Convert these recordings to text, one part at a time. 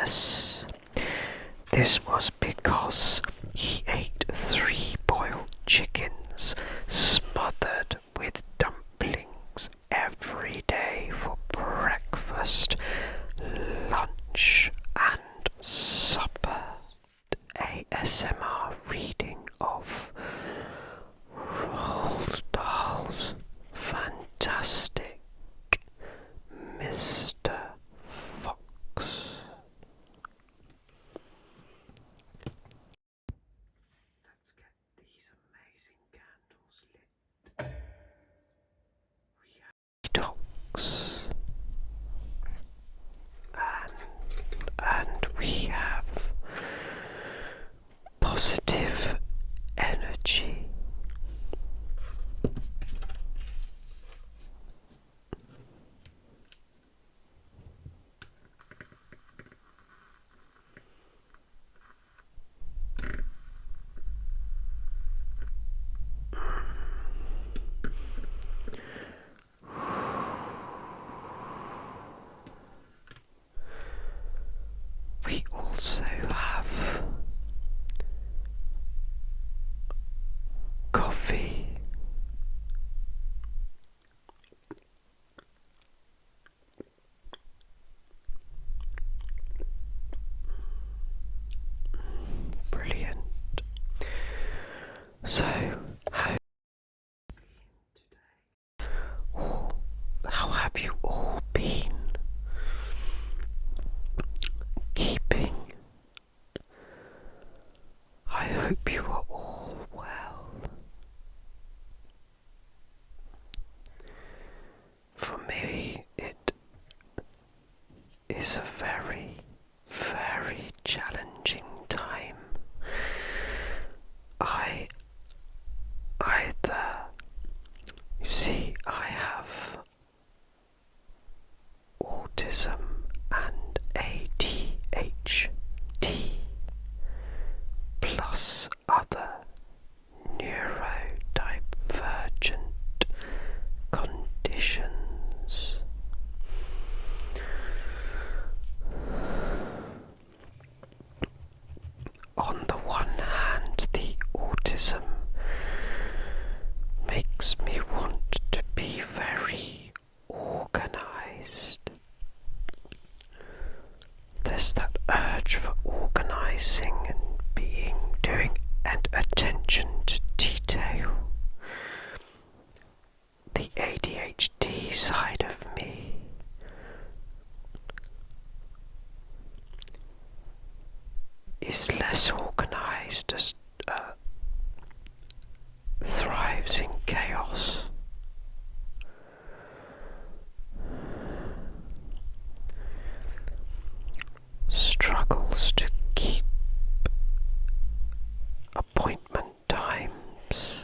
illness. This was because he ate 3 boiled chickens smothered with dumplings every day for breakfast, lunch and supper. ASMR reading of Roald Dahl's fantastic Mr. Fox. Let's get these amazing candles lit. We have dogs and we have positive energy. We also have coffee. Brilliant. So, how have you all been keeping? I hope you are all well. For me, it is a very, very challenging time. You see, I have autism and ADHD plus other neurodivergent conditions. On the one hand, the autism makes me want to be very organized. There's that urge for organizing and doing and attention to detail. The ADHD side of me is less organized, as thrives in chaos. Struggles to keep appointment times.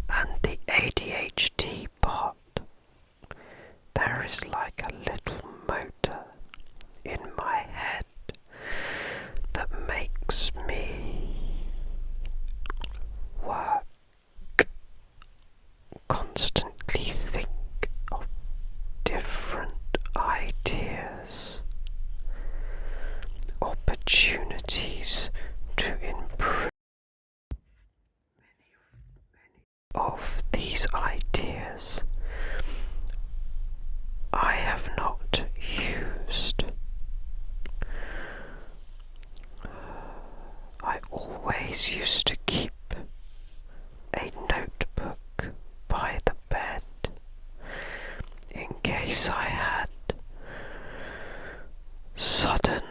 And the ADHD part, there is like a little motor in my head that makes me work, constantly think of different ideas, opportunities to improve. Many of these ideas I have not used. I always used to keep a notebook by the bed in case I had sudden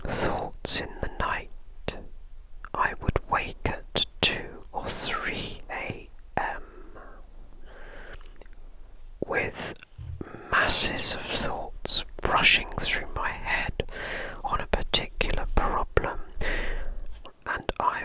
thoughts in the night. I would wake at 2 or 3 a.m. with masses of thoughts rushing through my head on a particular problem, and I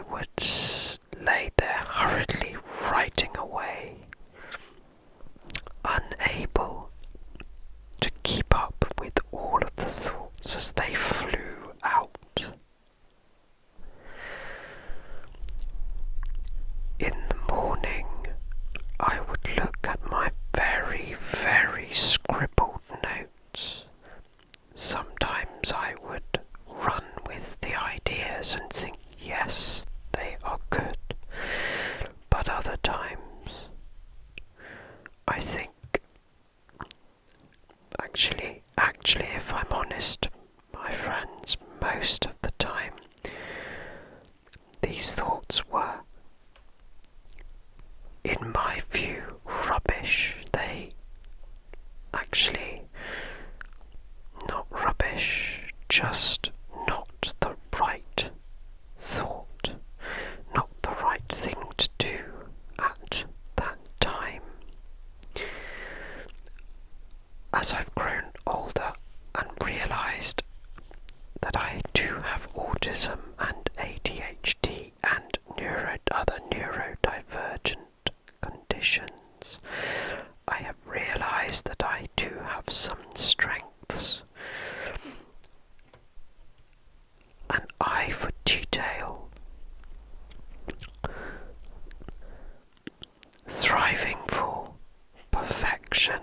limitations, I have realized that I do have some strengths. An eye for detail, thriving for perfection,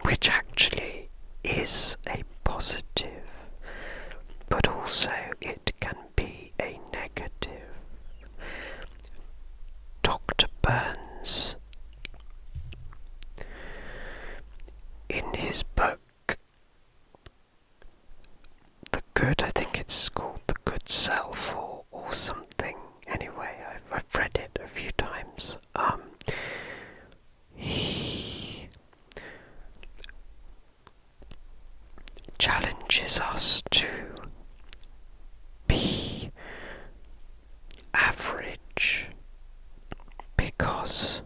which actually is a positive, but also it can be a negative. Dr. Burns, in his book, I think it's called The Good Self or something. Anyway, I've read it a few times. He challenges us to be average because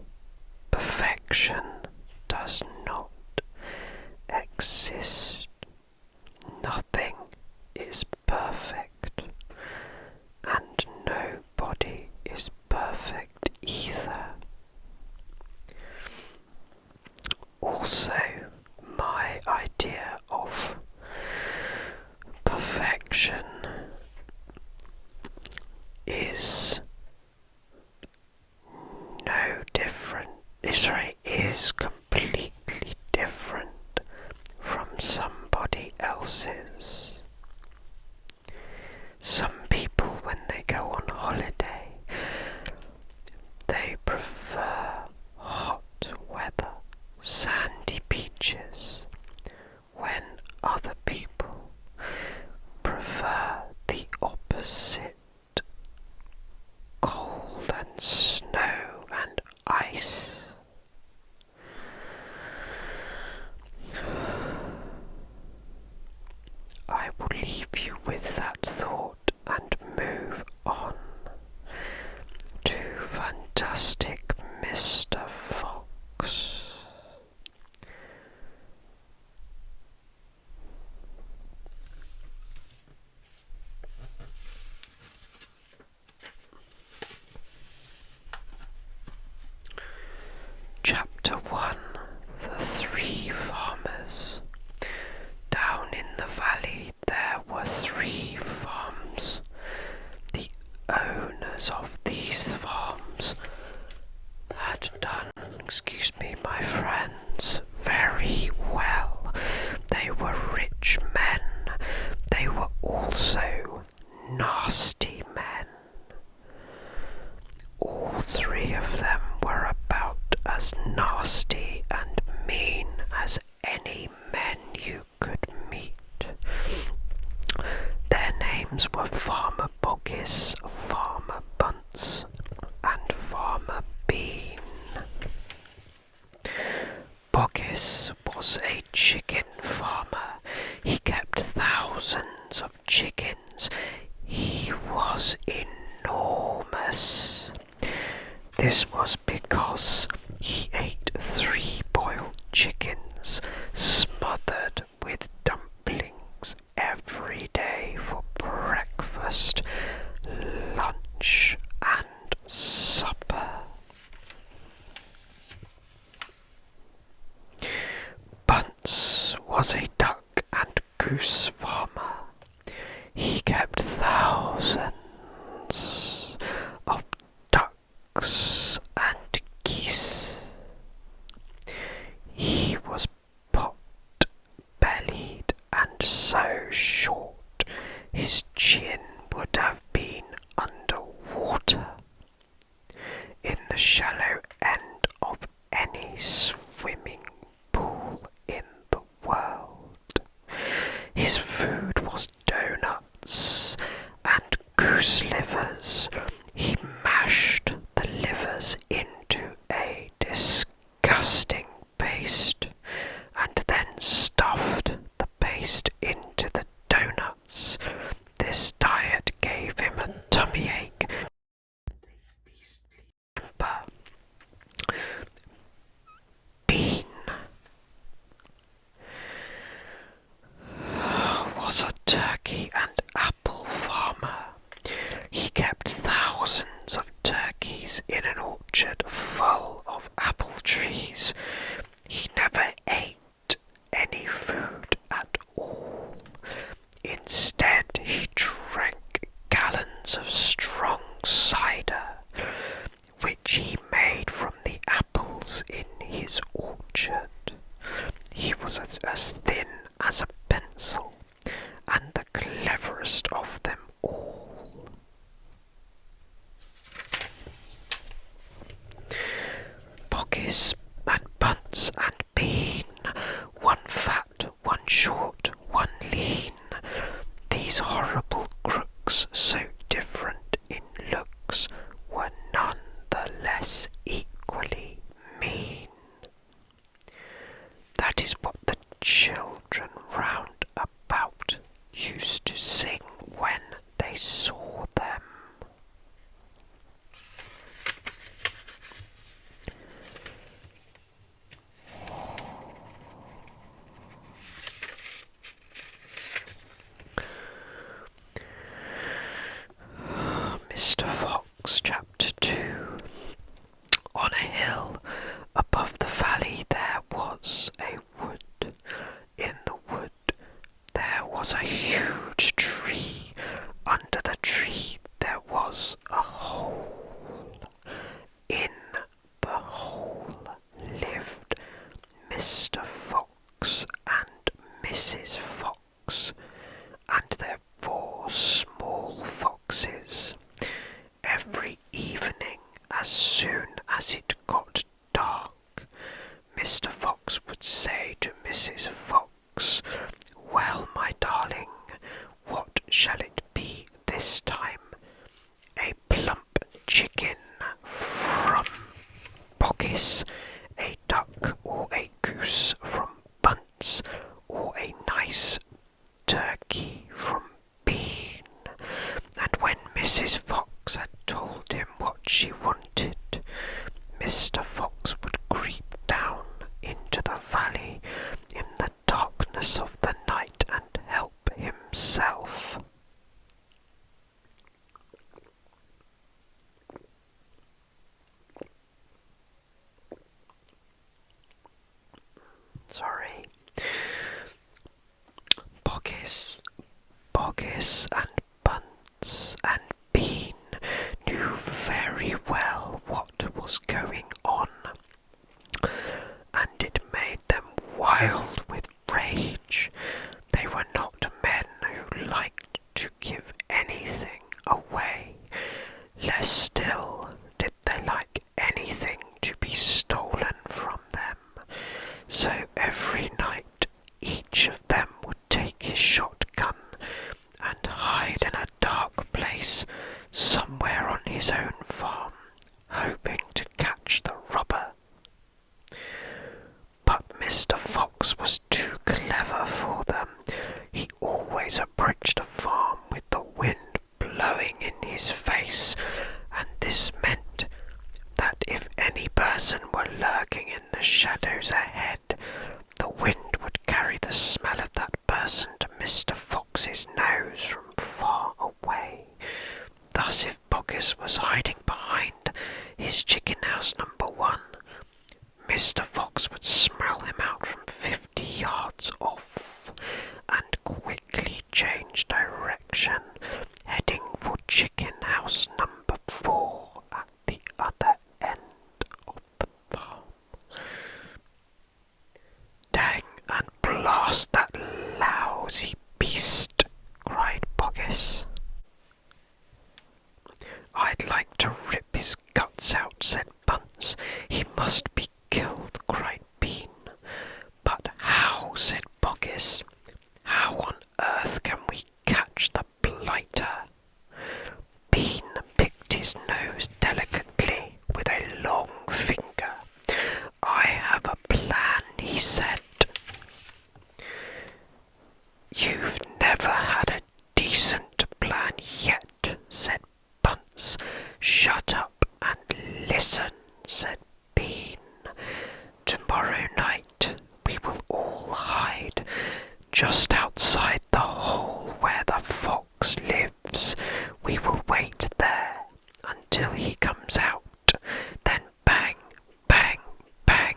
perfection does not exist. Nothing is perfect, and nobody is perfect either. Also, my idea of perfection is is completely different from somebody else's. Some people, when they go on holiday, they prefer hot weather, sandy beaches, when other people prefer the opposite, cold and snow and ice. I will leave you with that thought and move on to Fantastic Mr. Fox. Chapter 1. The Three Farmers. Down in the valley there were 3 farms. The owners of these farms had done, my friends, very well. They were rich men. They were also nasty men. All 3 of them were about as nasty and mean as any men you could meet. Their names were Farmer Boggis, Farmer Bunce, and Farmer Bean. Boggis was a chicken farmer. He kept thousands of chickens. He was enormous. This was because he ate 3 boiled chickens smothered with dumplings every day for breakfast, lunch, and supper. Bunce was a duck and goose farmer. He kept thousands of ducks and geese. He was pot-bellied and so short his chin would have been under water in the shallow end of any swimming pool in the world. His food was donuts and goose livers. He mashed the livers into a disgusting paste and then stuffed the paste into the donuts. This diet gave him a tummy ache and a beastly temper. Bean was a turkey and apple farmer. He kept thousands of turkeys in an orchard full of apples. trees. He never ate any food at all. Instead, he drank gallons of strong cider, which he made from the apples in his orchard. He was as thin as a pencil, and the cleverest of them all. Pockets and Bunce and Bean, one fat, one short, one lean, these horrible crooks, so different in looks, were none the less equally mean. That is what the children round about used to sing when they saw them. Mr. Fox, Chapter 2. On a hill above the valley there was a wood. In the wood there was a huge tree. Under the tree there was a hole. In the hole lived Mr. Fox and Mrs. Fox, and their 4 small foxes. Every evening, as soon as it got dark, Mr. Fox would say to Mrs. Fox, "Well, my darling, what shall it be this time? A plump chicken from Pockis, a duck or a goose from Bunce, or a nice turkey from Bean?" And when Mrs. Fox had told him what she wanted, Mr. Fox would creep down into the valley in the darkness of the night and help himself. Pockis and Bunce and Bean knew very well what was going on, and it made them wild with rage. They were not men who liked to give anything away. Less still did they like anything to be stolen from them. So every night each of them would take his shotgun and hide in a dark place somewhere on his own farm, hoping to catch the robber. But Mr. Fox was too clever for them. He always approached a farm with the wind blowing in his face, and this meant that if any person were lurking in the shadows ahead, the wind would carry the smell of that person to Mr. Fox's nose from far away. Thus, if Pockis was hiding behind his chicken house number 1, Mr. Fox would smell him out from 50 yards off and quickly change direction, heading for chicken house number 4 at the other end of the farm. "Dang and blast that lousy beast!" cried Pockis. "I'd like to rip his guts out," said Bunce. "He must be killed," cried Bean. "But how?" said Pockis. "How on earth can we catch the blighter?" Bean picked his nose delicately with a long finger. "I have a plan," he said. "You've never had a decent plan yet," said Bunce. "Shut up and listen," said Bean. "Tomorrow night we will all hide just outside the hole where the fox lives. We will wait there until he comes out. Then bang, bang, bang,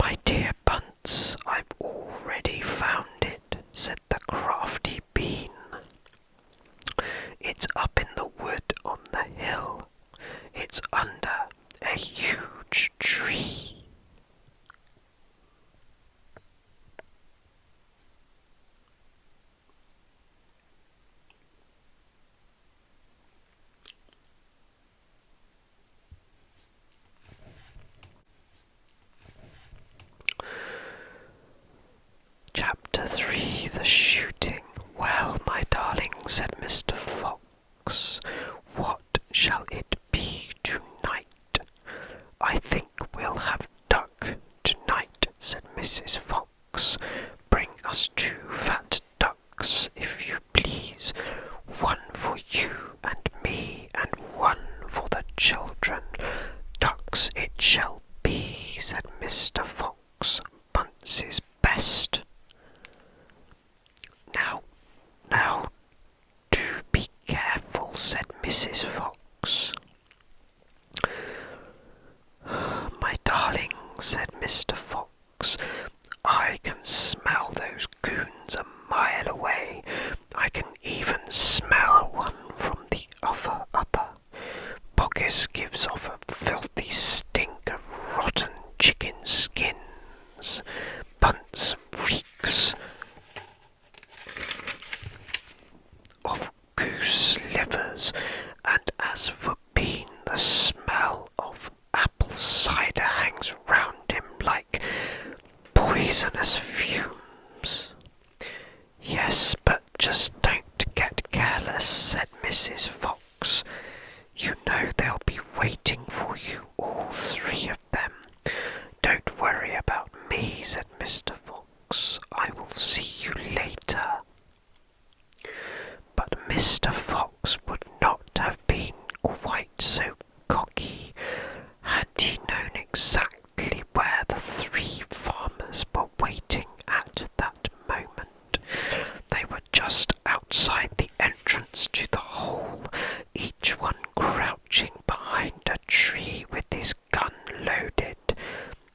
"My dear Bunce, I've already found it," said the crafty bean. "It's up in the wood on the hill. It's under a huge tree." Chapter 3. The Shooting. "Well, my darling," said Mr. Fox, "what shall it be tonight?" "I think we'll have duck tonight," said Mrs. Fox. "Bring us 2 fat ducks, if you please. 1 for you and me, and 1 for the children." "Ducks it shall be," said Mr. Fox, "Bunce's best." Now, do be careful," said Mrs. Fox. "My darling," said Mr. Fox, "I can smell those goons a mile away. I can even smell one from the other. Boggis gives off a filthy stink of rotten chicken skins. Bunce reeks of goose livers, and as for Bean, the smell of apple cider hangs round him like poisonous fumes." "Yes, but just don't get careless," said Mrs. Fox. "You know they'll be waiting for you, all 3 of them." "Don't worry about me," said Mr. Fox. "I will see you later." But Mr. Fox would not have been quite so cocky had he known exactly where the 3 farmers were waiting at that moment. They were just outside the entrance to the hole, each one crouching behind a tree with his gun loaded,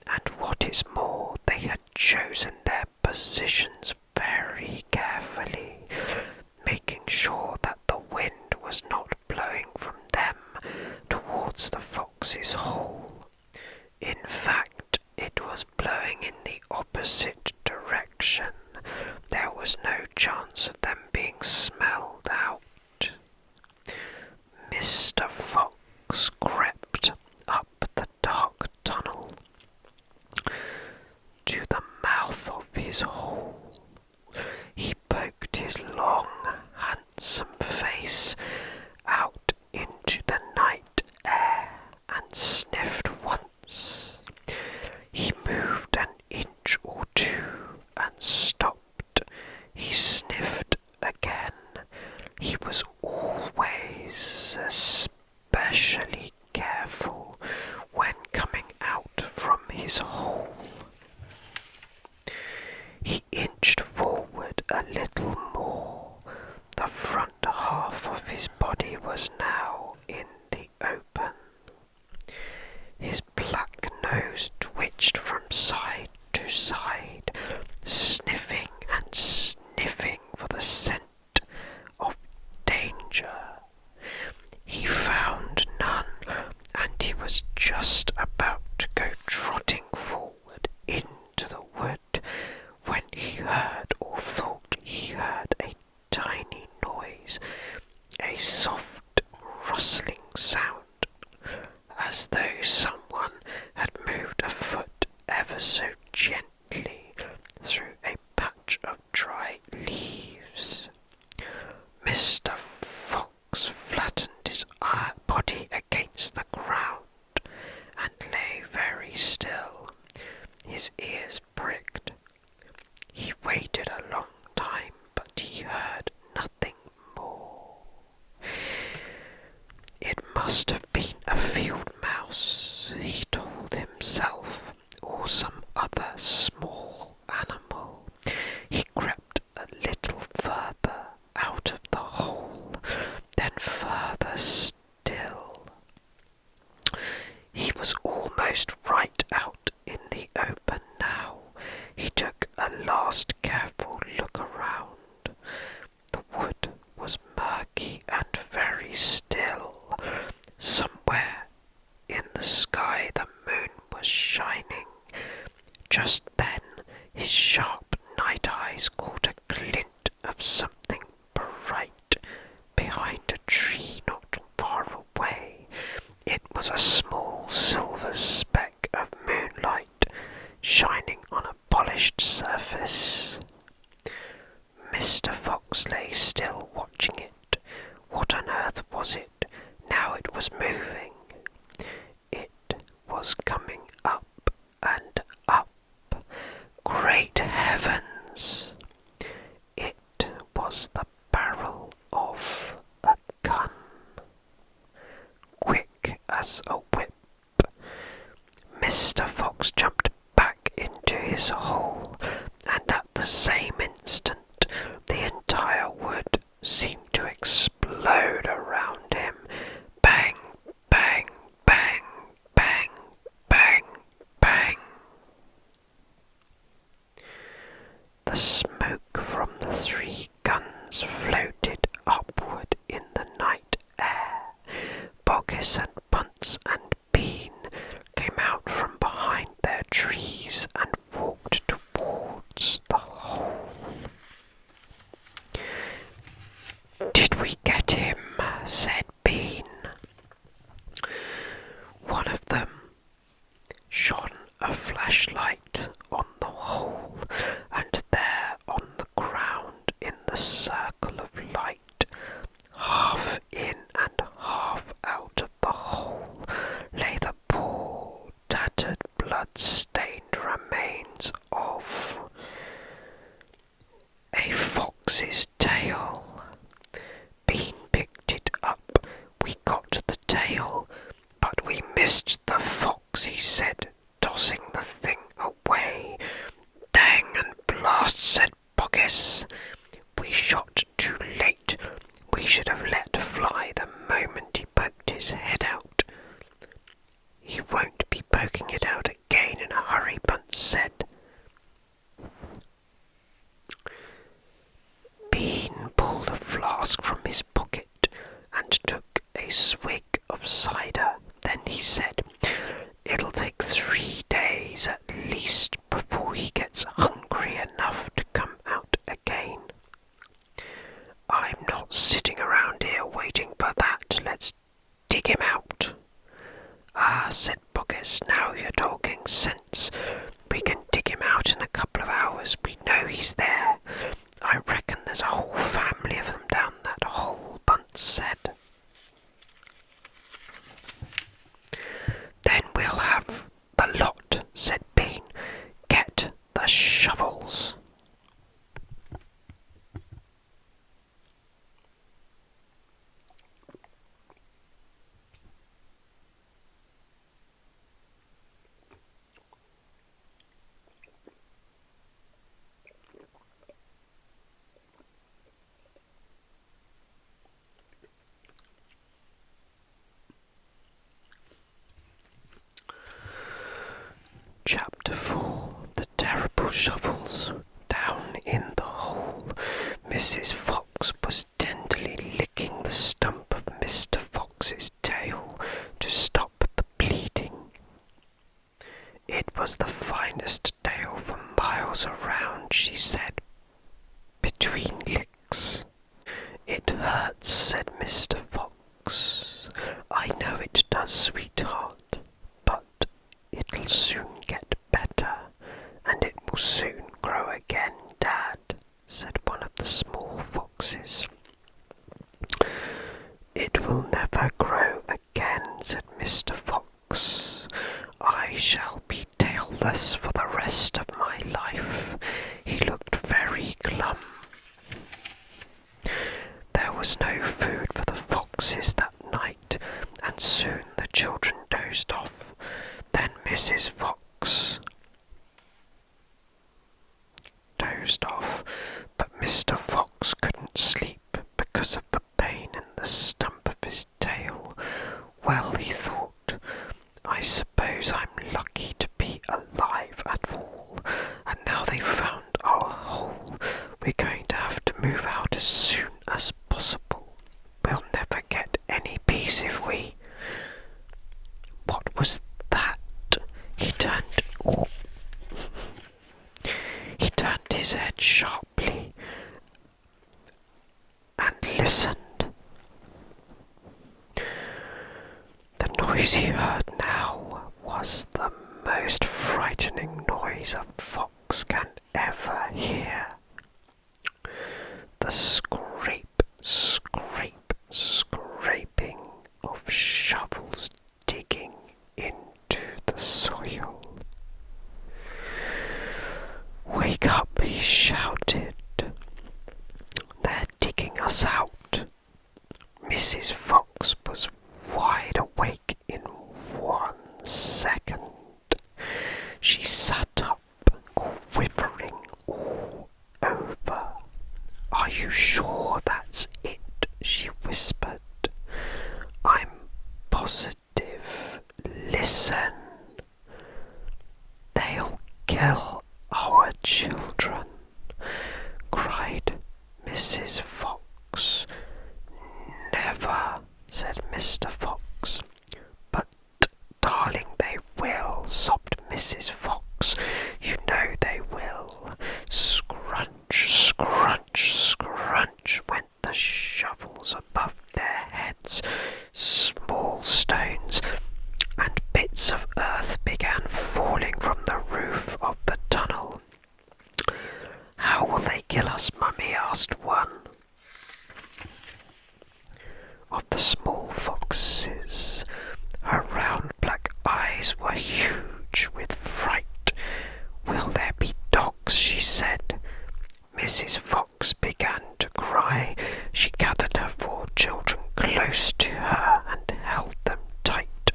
and what is more, they had chosen their positions very carefully, making sure that the wind was not blowing from them towards the fox's hole. In fact, it was blowing in the opposite direction. There was no chance of them being smelled out. Mr. Fox crept up the dark tunnel to the mouth of his hole. He poked his long, handsome face out into the night air and sniffed once. He moved an inch or 2 and stopped. He sniffed again. He was always especially careful when coming out from his hole. He inched forward a little more. The front half of his body was now in the open. His black nose twitched from side to side, sniffing and sniffing for the scent of danger. He found none, and he was just about to go trotting forward into the wood when he heard, or thought he heard, a tiny noise, a soft rustling sound, as though someone had moved a foot ever so gently through a patch of dry leaves. Mr. Fox flattened his body against the ground and lay very still. His ears pricked. He waited a long time, but he heard nothing more. It must have been a field mouse, he told himself, or some other small animal. He crept a little further out of the hole, then further still. He was almost right out in the open now. shining. Just then his sharp night eyes caught a glint of something bright behind a tree not far away. It was a small silver speck of moonlight shining on a polished surface. Mr. Fox lay still watching it. What on earth was it? Now it was moving. It was coming up and up. Great heavens! It was the barrel of a gun. Quick as a whip, Mr. Fox jumped back into his hole, and at the same instant the entire wood seemed to explode around him. Bang, bang, bang, bang, bang, bang. The smoke from the 3 guns floated upward in the night air. Boggis and Bunce and Bean came out from behind their trees and walked towards the hole. "Did we get him?" said Bean. One of them shone a flashlight on the hole, and there on the ground in the circle of light, half in and half out of the hole, lay the poor, tattered, blood-stained remains of a fox's tail. Bean picked it up. "We got the tail, but we missed the fox," he said, tossing the thing away. "Dang and blast," said Boggis. "We shot too late. We should have let fly the moment he poked his head out." "He won't be poking it out again in a hurry," Bunce said. Bean pulled a flask from his pocket and took a swig of cider. Then he said, "It'll take 3 days at least before he gets hungry enough to come out again. I'm not sitting around here waiting for that. Let's dig him out." "Ah," said Boggis, "now you're talking sense. We can dig him out in a couple of hours. We know he's there. I reckon there's a whole family of them down that hole," Bunce said. "Then we'll have the lot," said Bean. "Get the shovels." Chapter 4. The Terrible Shovels. Down in the hole, Mrs. Fox was tenderly licking the stump of Mr. Fox's tail to stop the bleeding. It was the finest tail for miles around, she said, between licks. "It hurts," said Mr. Fox. "I know it does, sweetheart, but it'll soon get better, and it will soon grow again, Dad," said one of the small foxes. "It will never grow again," said Mr. Fox. "I shall be tailless for the rest of my life." He looked very glum. There was no food for the foxes that night, and soon the children dozed off. Then Mrs. Fox dozed off, but Mr. Fox couldn't sleep because of the pain in the stump of his tail. "Well," he thought, "I suppose I'm lucky to be alive at all. He turned his head sharply and listened. The noise he heard now was the most frightening noise a fox can ever hear. The scrape, scrape, scraping of shovels digging into the soil. "Wake up," he shouted. "They're digging us out." Mrs. Fox was wide awake in 1 second. She sat up, quivering all over. "Are you sure that's it?" she whispered. "I'm positive. Listen. They'll kill our children," cried Mrs. Fox. "Never," said Mr. Fox. "But, darling, they will," sobbed Mrs. Fox. "You know they will." Scrunch, scrunch, scrunch went the shovels above their heads. Small stones and bits of earth began falling from the roof of the tunnel. "How will they kill us, Mummy?" asked one of the small foxes. Her round black eyes were huge with fright. "Will there be dogs?" she said. Mrs. Fox began to cry. She gathered her 4 children close to her and held them tight.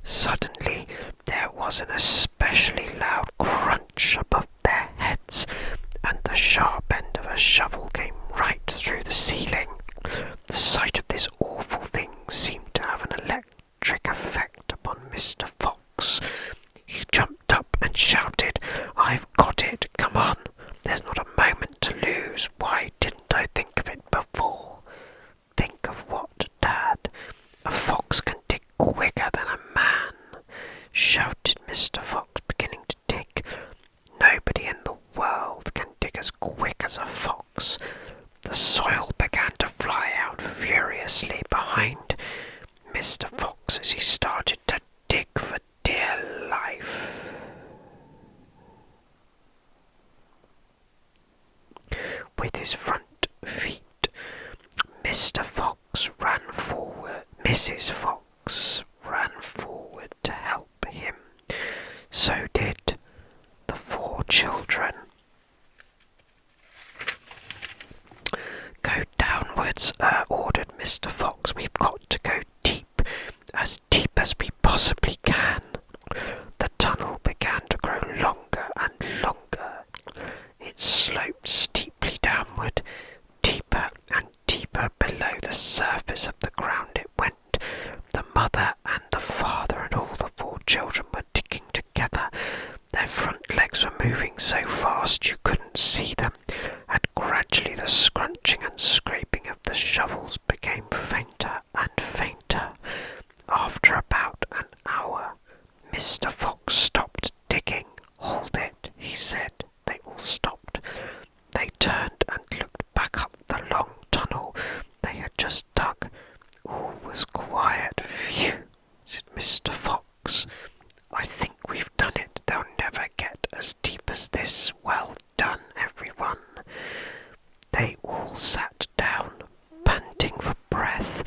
Suddenly there was an especially loud crunch above their heads, and the sharp end of a shovel came right through the ceiling. The sight of this awful thing seemed to have an electric effect upon Mr. Fox. He jumped up and shouted, "I've got it! Come on! There's not a moment to lose! Why didn't I think of it before?" "Think of what, Dad? A fox can dig quicker than a man," shouted Mr. Fox, beginning to dig. "Nobody in the world can dig as quick as a fox." The soil began to fly out furiously behind Mr. Fox as he started to dig for dear life. With his front feet, Mr. Fox ran forward. Mrs. Fox ran forward to help him. So did the 4 children. "Go downwards," ordered Mr. Fox. "We've got to go deep as we possibly can." The tunnel began to grow longer and longer. It sloped steeply downward. Deeper and deeper below the surface of the ground it went. The mother and the father and all the 4 children were digging together. Their front legs were moving so fast you couldn't see them, and gradually the scrunching and scraping of the shovels became fainter and fainter. After about an hour, Mr. Fox stopped digging. "Hold it," he said. They all stopped. They turned and looked back up the long tunnel they had just dug. All was quiet. "Phew," said Mr. Fox. "I think we've done it. They'll never get as deep as this. Well done, everyone." They all sat down, panting for breath,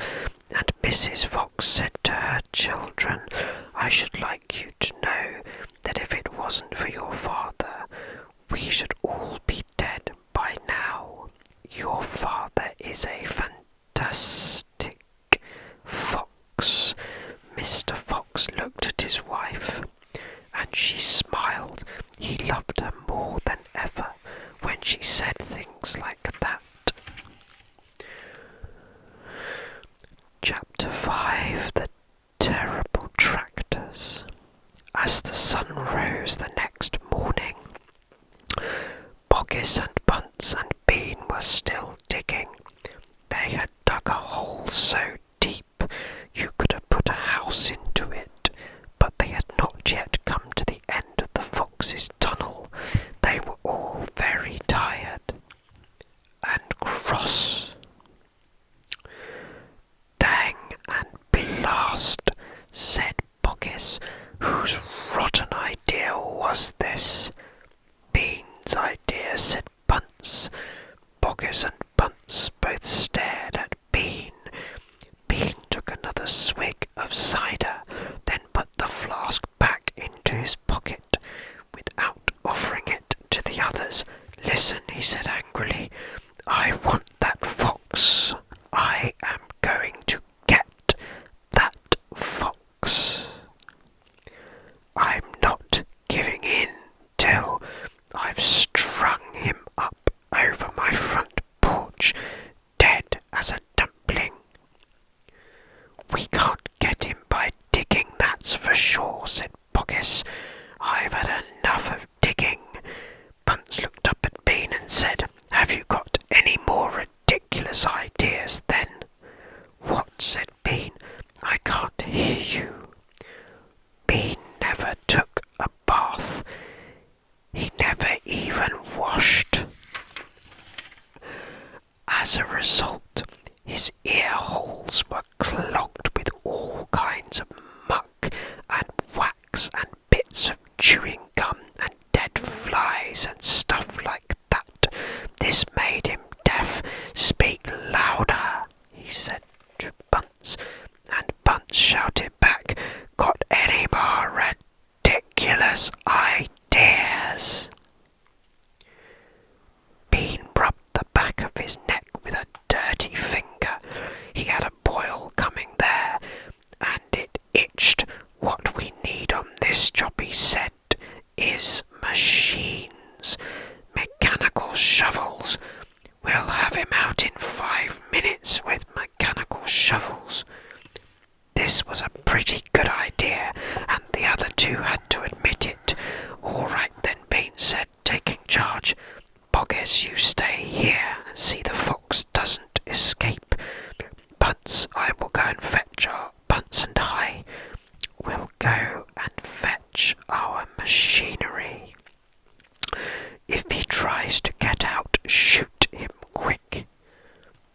and Mrs. Fox said to her children, "I should like you to know that if it wasn't for your father, we should all be dead by now. Your father is a fantastic fox." Mr. Fox looked at his wife, and she smiled. He loved her more than ever when she said things like that. Chapter 5. The Terrible Tractors. As the sun rose the next morning, Boggis and Bunce and Bean were still digging. They had dug a hole so deep you could have put a house into it, but they had not yet come to the end of the Fox's tunnel, they were all very tired and cross. "Dang and blast," said Pockets. "Whose rotten idea was this?" "Bean's idea," said Bunce. Pockets and Bunce both stared at Bean. Bean took another swig of cider, then put the flask back into his pocket without offering it to the others. "Listen," he said angrily. "I want that fox. I am going to get that fox. I'm not giving in till I've strung him up over my front porch, dead as a dumpling." "We can't get him by digging, that's for sure," said Pockets. "I've had enough of digging." Bunce looked up at Bean and said, "Have you got any more ridiculous ideas then?" "What?" said Bean. "I can't hear you." "Bean never took a bath. He never even washed. As a result, his ear holes were clogged with all kinds of muck and wax and bits of chewing gum and dead flies and stuff like that. This made him deaf. Speak louder," he said to Bunce, and Bunce shouted back, "Got any more ridiculous ideas?" Bean rubbed the back of his neck with a dirty finger. He had a boil coming there, and it itched. "What we need on this job," he said, "is machines. Mechanical shovels. We'll have him out in 5 minutes with mechanical shovels." This was a pretty good idea, and the other two had to admit it. "All right then," Bean said, taking charge. "Poggers, you stay here and see the fox doesn't escape. Bunce, I will go and fetch our Bunce and I will go and fetch our machinery. If he tries to get out, shoot him quick."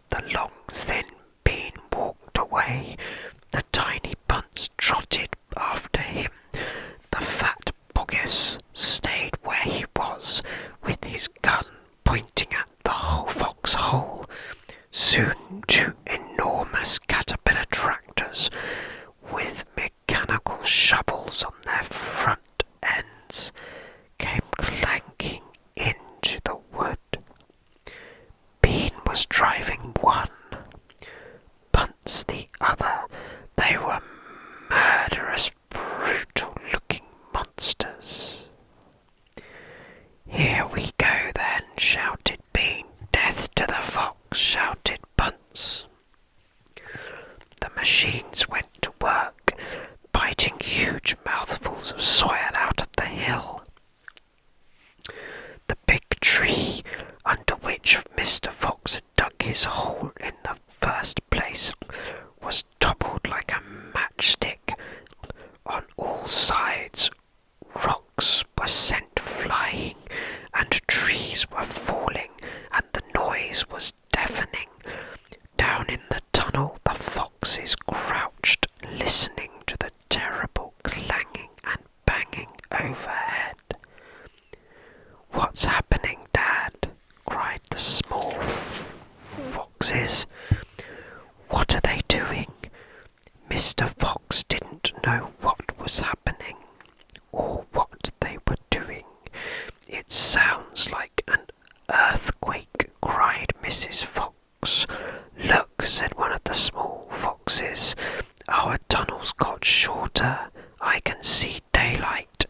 The long, thin Bean walked away. The tiny Bunce trotted after him. The fat Poggers stayed where he was, with his gun pointing at the foxhole. Soon 2 enormous caterpillar tractors with mechanical shovels on their front ends came clanking into the wood. Bean was driving one, Bunce the other. They were murderous, brutal-looking monsters. "Here we go then," shouted Bean. "Death to the fox," shouted Bunce. The machines went to work, biting huge mouthfuls of soil out of the hill. The big tree under which Mr. Fox had dug his hole in the first place was toppled like a matchstick. On all sides, rocks were sent flying, and trees were falling, and the noise was deafening. Down in the tunnel, the foxes crouched, listening to the terrible clanging and banging overhead. "What's happening, Dad?" cried the small foxes. "What are they doing?" Mr. Fox didn't know what was happening or what they were doing. "It sounds like an earthquake," cried Mrs. Fox. "Look," said one of the small foxes, "our tunnel's got shorter. I can see daylight."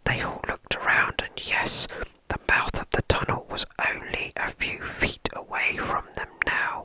They all looked around, and yes, the mouth of the tunnel was only a few feet away from them now,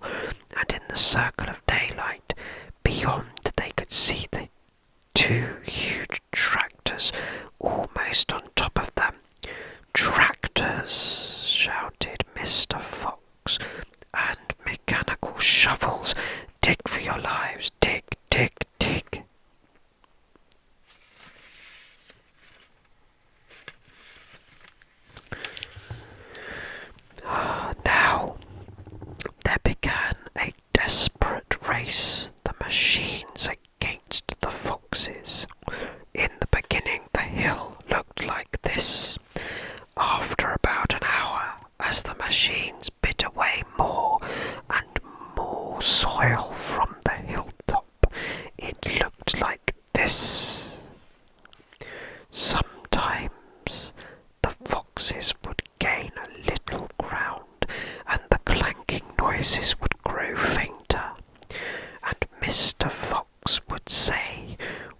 foxes would gain a little ground, and the clanking noises would grow fainter, and Mr. Fox would say,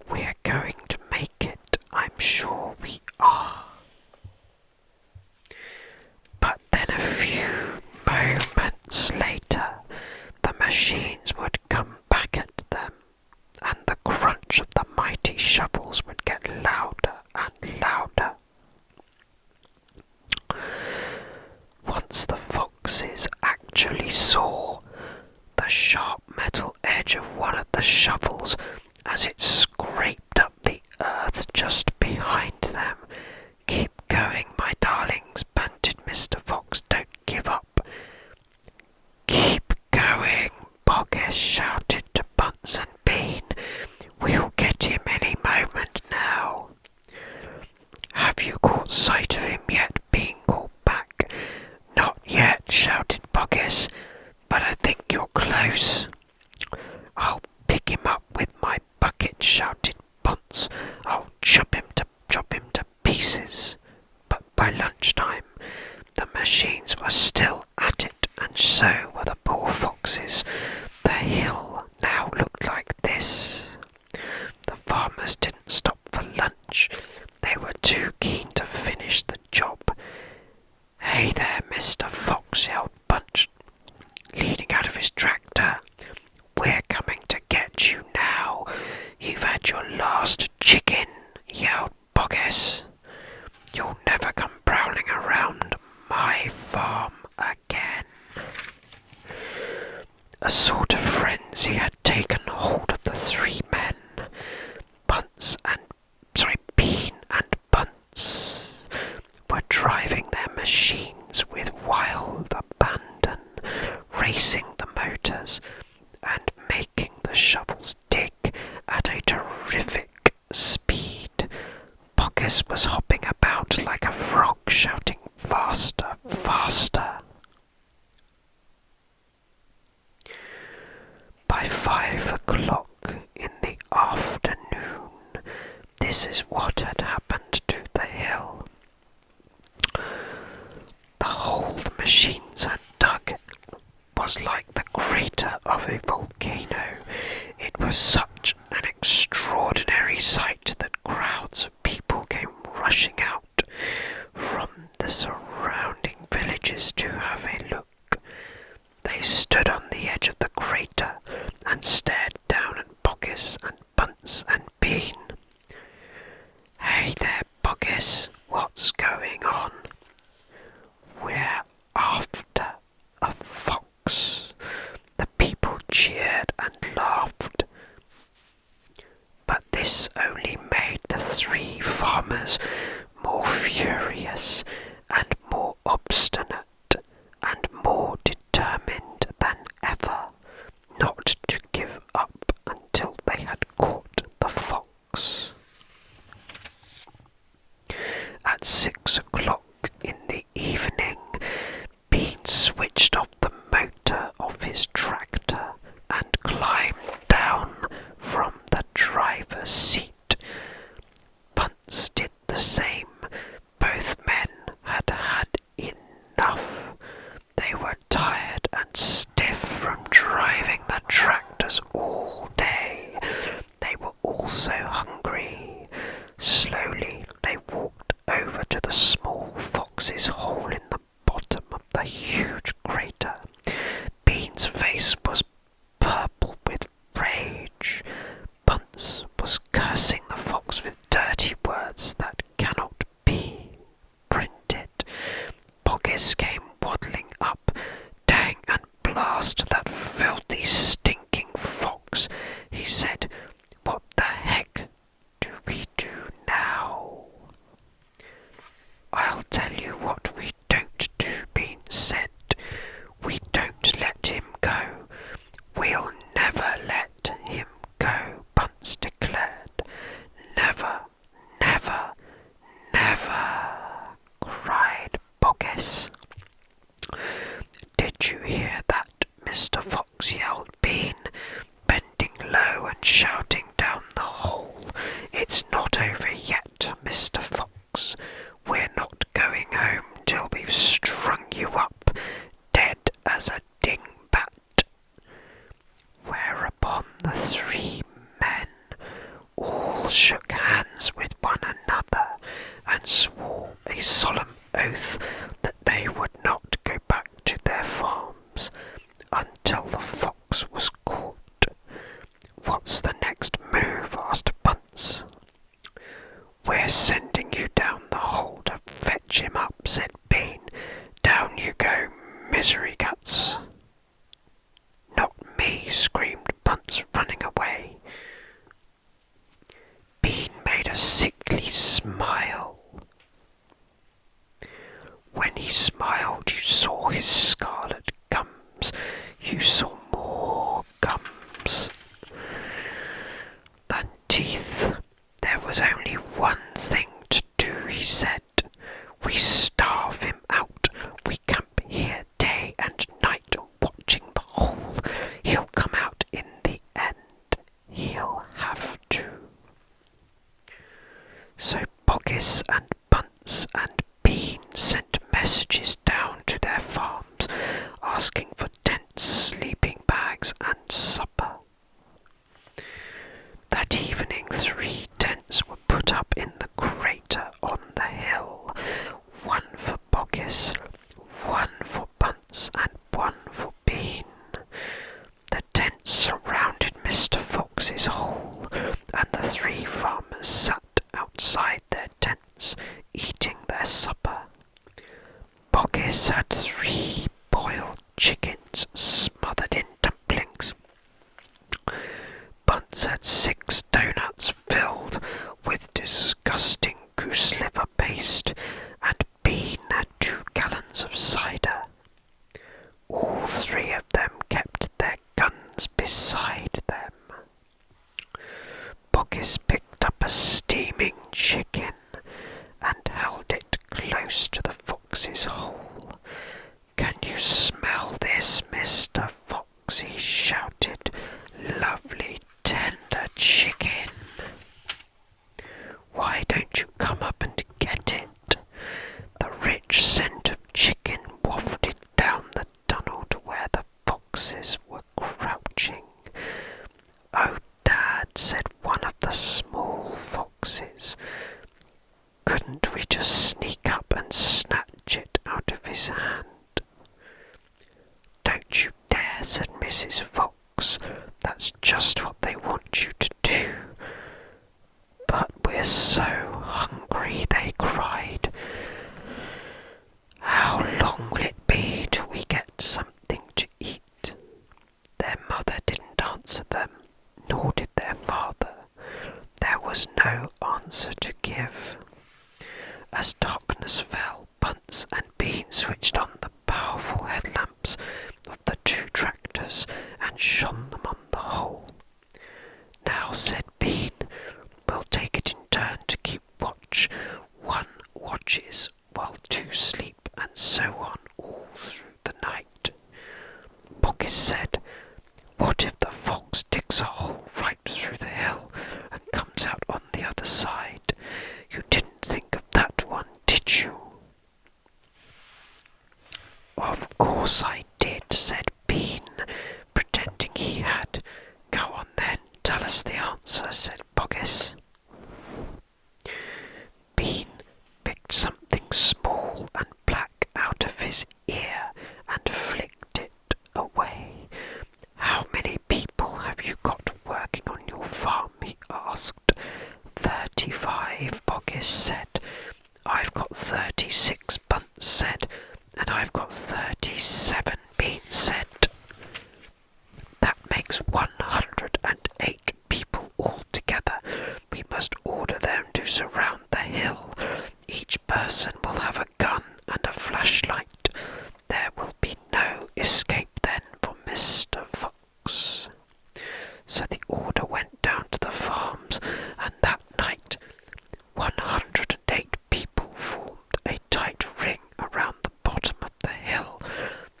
"We're going to make it, I'm sure we are." But then a few moments later, the machines would come back at them, and the crunch of the mighty shovels would get louder and louder. Once the foxes actually saw the sharp metal edge of one of the shovels as it scraped up the earth just behind them. "Keep going, my darlings," panted Mr. Fox. "Don't give up." "Keep going," Boggis shouted to Bunce and Bean. "We'll get him any moment now." "Have you caught sight of him yet?" Bean called back. "Not yet," shouted Boggis, "but I think you're close." "I'll pick him up with my bucket," shouted Bunce. "I'll chop him to pieces." But by lunchtime, the machines were still at it, and so were the poor foxes. The hill now looked like this. The farmers didn't stop for lunch. They were too keen to finish the job. "Hey there, Mr. Fox," yelled Bunch, leaning out of his tractor. "We're coming to get you now. You've had your last chicken," yelled Boggis. "You'll never come prowling around my farm again." A sort of frenzy had taken hold of the three men. Bean and Bunce were driving their machines with wild abandon, racing the motors and making the shovels dig at a terrific speed. Boggis was hopping about like a frog, shouting, "Faster, faster!" By 5 o'clock in the afternoon, this is what had happened to the hill. The hole the machines had dug was like the crater of a volcano. It was such an extraordinary sight that crowds of people came rushing out from the surrounding villages to have a look. They stood on the edge of the crater and stared down at Boggis and Bunce and Bean. "Hey there, Boggis, what's going on?" "We're after a fox." The people cheered and laughed. But this only made the three farmers more furious and more obstinate and more determined than ever not to give up until they had caught the fox. At 6 o'clock in the evening, Bean switched off the motor of his tractor and climbed down from the driver's seat. Bunce did the same. Both men had had enough. They were tired and stiff from driving the tractors all day. They were also hungry. Slowly they walked over to the small fox's hole in the bottom of the huge crater. Bean's face was purple with rage. Bunce was cursing the fox with dirty words that cannot be printed. Boggis came waddling up. "Dang and blast that filthy, stinking fox," he said. "What the heck do we do now?" "I'll tell you what we don't do," Bean said. "We don't let him go. We'll never let him go," Bunce declared. "Never, never, never," cried Boggis. "Did you hear that, Mr. Fox?" yelled Bean, bending low and shouting down the hole. "It's not over yet, Mr. Fox. We're not going home swore a solemn oath that they would not go back to their farms until the fox was caught. "What's the next move?" asked Bunce. "We're sending you down the hole to fetch him up," said Bean. "Down you go, misery guts." "Not me," screamed Bunce, running away. Bean made a sickly smile. When he smiled, you saw his scarlet gums. You saw more gums than teeth. "There was only one thing to do," he said. "We starve him out. We camp here day and night, watching the hole. He'll come out in the end. He'll have to." So Boggis and Bunce and Bean sent messages down to their farms, asking for tents, sleeping bags, and supper. That evening 3 tents were put up in the crater on the hill, one for Boggis, one for Bunce, and one for Bean. The tents surrounded Mr. Fox's hole, and the 3 farmers sat outside their tents, eating their supper. Boggis had 3 boiled chickens smothered in dumplings. Bunce had 6 doughnuts filled with disgusting goose liver paste, and Bean had 2 gallons of cider. All 3 of them kept their guns beside them. Boggis picked up a steaming chicken and held it close to the fox's hole. "Can you smell this, Mr. Fox?" he shouted. "Lovely tender chicken. Why don't you come up and get it?" The rich scent of chicken wafted down the tunnel to where the foxes were crouching. "Oh, Dad," said one of the small foxes, "couldn't we just sneak up and snatch it out of his hand?" "Don't you dare," said Mrs. Fox. "That's just what they want you to do." "But we're so hungry," they cried. "How long will it be till we get something to eat?" Their mother didn't answer them, nor did their father. There was no answer to give. As darkness fell, Bunce and Bean switched on the powerful headlamps of the 2 tractors and shone them on the hole. "Now," said Bean, "we'll take it in turn to keep watch. 1 watches while 2 sleep, and so on all through the night." Boggis said, "What if the fox digs a hole right through the hill and comes out on the other side? You didn't think of that one, did you?" "Of course I did," said Bean, pretending he had. "Go on then, tell us the answer," said Boggis. Bean picked something small and black out of his ear and flicked it away. "How many people have you got working on your farm?" he asked. 35, Boggis said. "I've got 36, Bunce said. "And I've got 37, Bean said. "That makes 108 people altogether. We must order them to surround the hill. Each person will have a gun and a flashlight. There will be no escape then for Mr. Fox." So the order went down to the farms, and that night 108 people formed a tight ring around the bottom of the hill.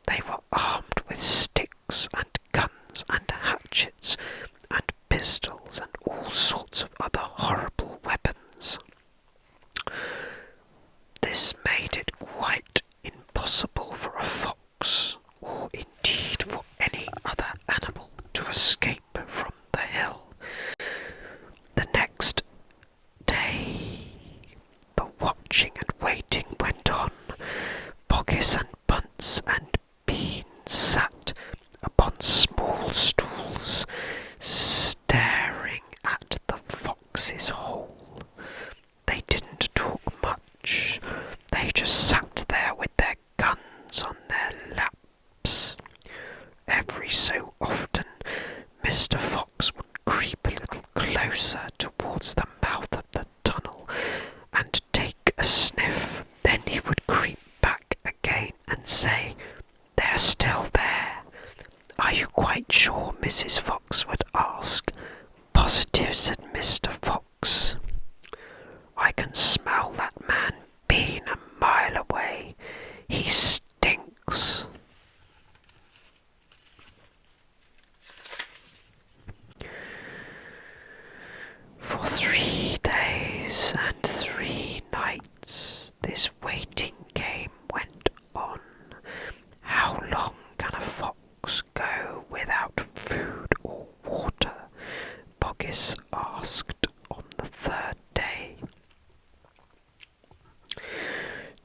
They were armed with sticks and guns and hatchets and pistols and all sorts of other horrible weapons. This waiting went on. Poggis and Bunce and Bean sat upon small stools, staring at the fox's hole. They didn't talk much. They just sat there with their guns on their laps. Every so often, Mr. Fox would creep a little closer towards the mouth of the tunnel and take a sniff. Then he would creep back again and say, "They're still there." "Are you quite sure?" Mrs. Fox would ask. "Positive," said Mr. Fox. "I can smell that man Bean a mile away. He stinks." For 3 days and 3 nights this waiting game went on. How long can a fox go without food or water? Poggis asked on the 3rd day.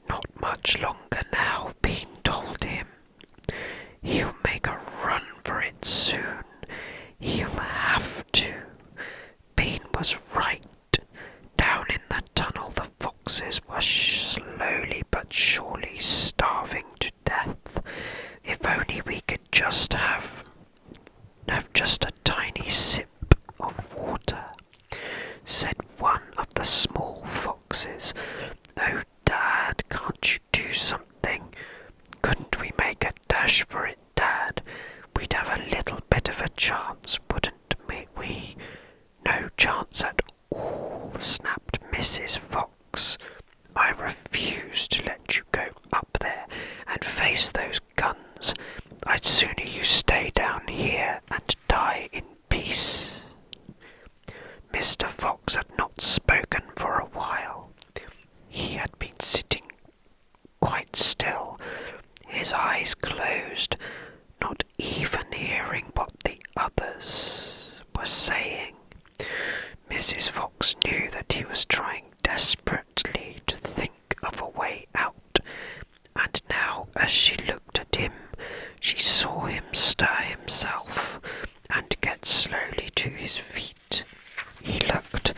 "Not much longer now," Bean told him. "He'll make a run for it soon. He'll have to." Bean was right. Down in the tunnel the foxes were slowly but surely starving to death. "If only we could just have just a tiny sip of water," said one of the small foxes. "Oh, Dad, can't you do something? Couldn't we make a dash for it, Dad? We'd have a little bit of a chance, wouldn't we?" "No chance at all," snapped Mrs. Fox. "I refuse to let you go up there and face those guns. I'd sooner you stay down here and die in peace." Mr. Fox had not spoken for a while. He had been sitting quite still, his eyes closed, not even hearing what the others were saying. Mrs. Fox knew that he was trying desperately to think of a way out, and now as she looked at him, she saw him stir himself and get slowly to his feet. He looked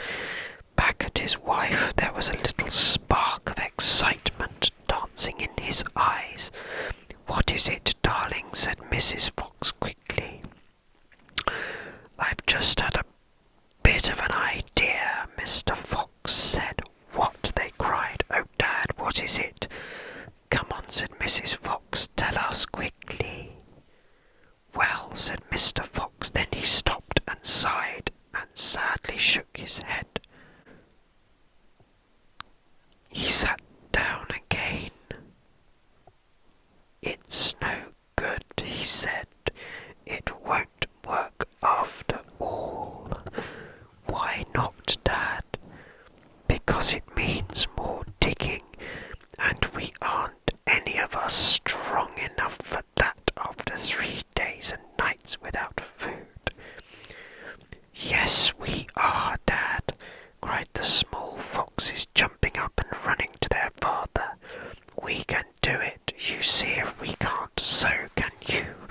back at his wife. There was a little spark of excitement dancing in his eyes. "What is it, darling?" said Mrs. Fox quickly. "I've just had a bit of an idea," Mr. Fox said. "What?" they cried. "Oh, Dad, what is it?" "Come on," said Mrs. Fox, "tell us quickly." "Well," said Mr. Fox. Then he stopped and sighed and sadly shook his head. He sat down again. "It's no good," he said. "It won't work after all." "Why not, Dad?" "Because it means more digging, and we aren't any of us strong enough for that after 3 days and nights without food." "Yes, we are, Dad," cried the small foxes, jumping up and running to their father. "We can do it. You see if we can't, so can you."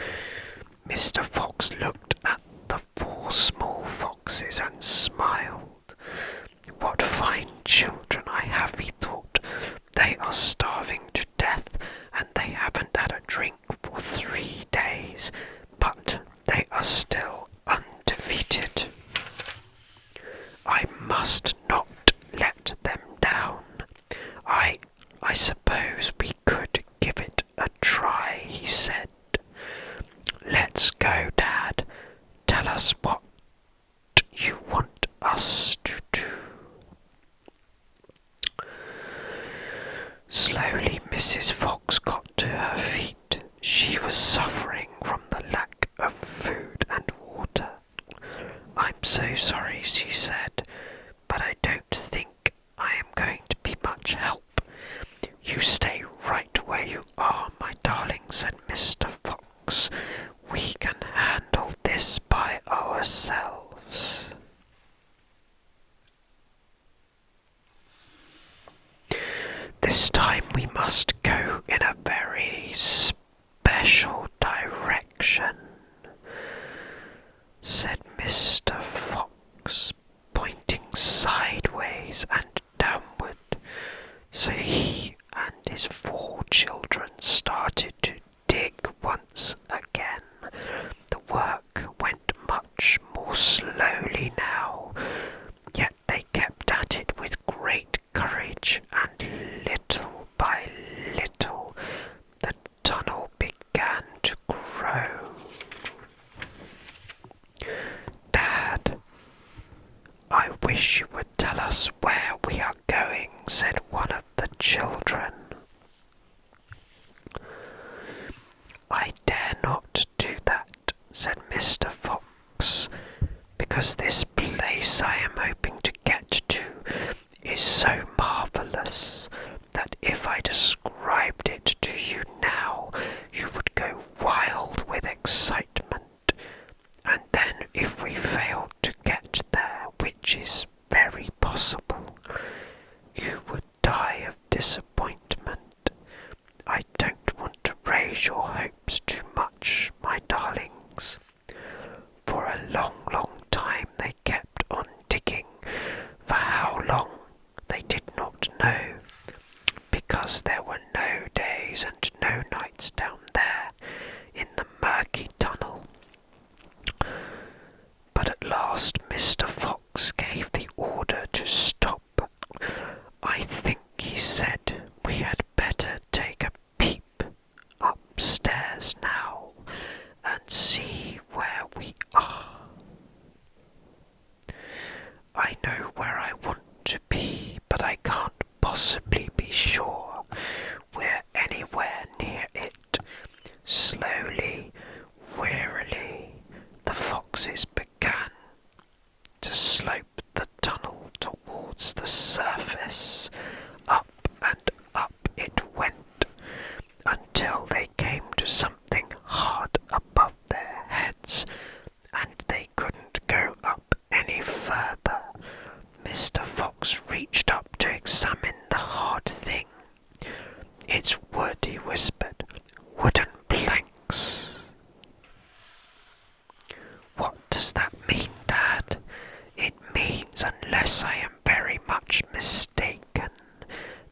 Mr. Fox looked at the 4 small foxes and smiled. "What fine children I have," he thought. "They are starving to death, and they haven't had a drink for 3 days, but they are still undefeated. I must not let them down. I suppose we could give it a try," he said. "Let's go, Dad. Tell us what you want us to do." Slowly Mrs. Fox got to her feet. She was suffering from the lack of food and water. "I'm so sorry," she said, "but I don't think I am going to be much help." "You stay right where you are, my darling," said Mr. Fox. "We can handle this by ourselves." This time we must go in a very special direction, said Mr. Fox, pointing sideways and downward. So he and his 4 children started to dig once again. The work went much more slowly now, yet they kept at it with great courage, and little by little the tunnel began to grow. Dad, I wish you would tell us where we are going, said one of the children. I dare not do that, said Mr. Fox, because this place I am hoping to get to is so marvellous that if I described it to you now, you would go wild with excitement, and then if we failed to get there, which is very possible, you would die of disappointment. I don't want to raise your hopes too much, my darlings. For a long, long time they kept on digging. For how long they did not know, because there were no days and no nights down there in the murky tunnel. But at last Mr. Fox gave the order to stop. I think he said we had better take a peep upstairs now and see where we are. I know where I want to be, but I can't possibly be sure we're anywhere near it. Slowly, wearily, the foxes began to slope the tunnel towards the surface. Up and up it went, until they came to something hard above their heads, and they couldn't go up any further. Mr. Fox reached up to examine the hard thing. It's wood, he whispered. Wooden planks. What does that mean, Dad? It means, unless I am very much mistaken,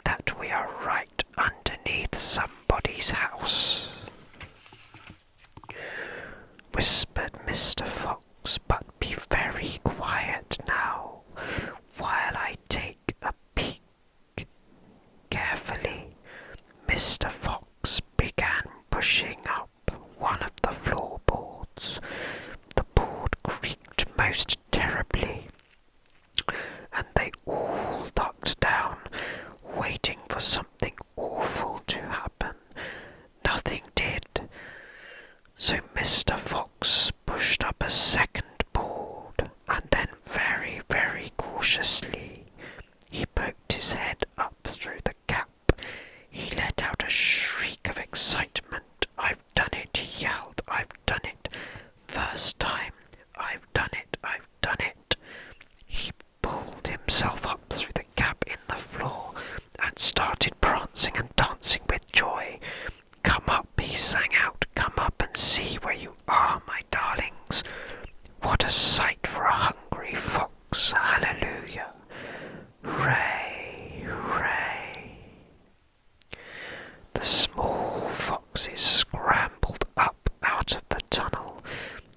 that we are right underneath somebody's house, whispered Mr. Fox. But be very quiet now, while I take a peek. Carefully, Mr. Fox began pushing up one of the floorboards. The board creaked most terribly, and they all ducked down, waiting for something awful to happen. Nothing did. So Mr. Fox pushed up a second board, and then very, very cautiously he poked his head up through the gap. He let out a shriek of excitement. I've done it, he yelled. I've done it. First time. I've done it. I've done it. He pulled himself up through the gap in the floor and started prancing and dancing with joy. Come up, he sang out. Come up and see where you are, my darlings. What a sight for a hungry fox. Hallelujah. Hooray, hooray. The small foxes scrambled up out of the tunnel,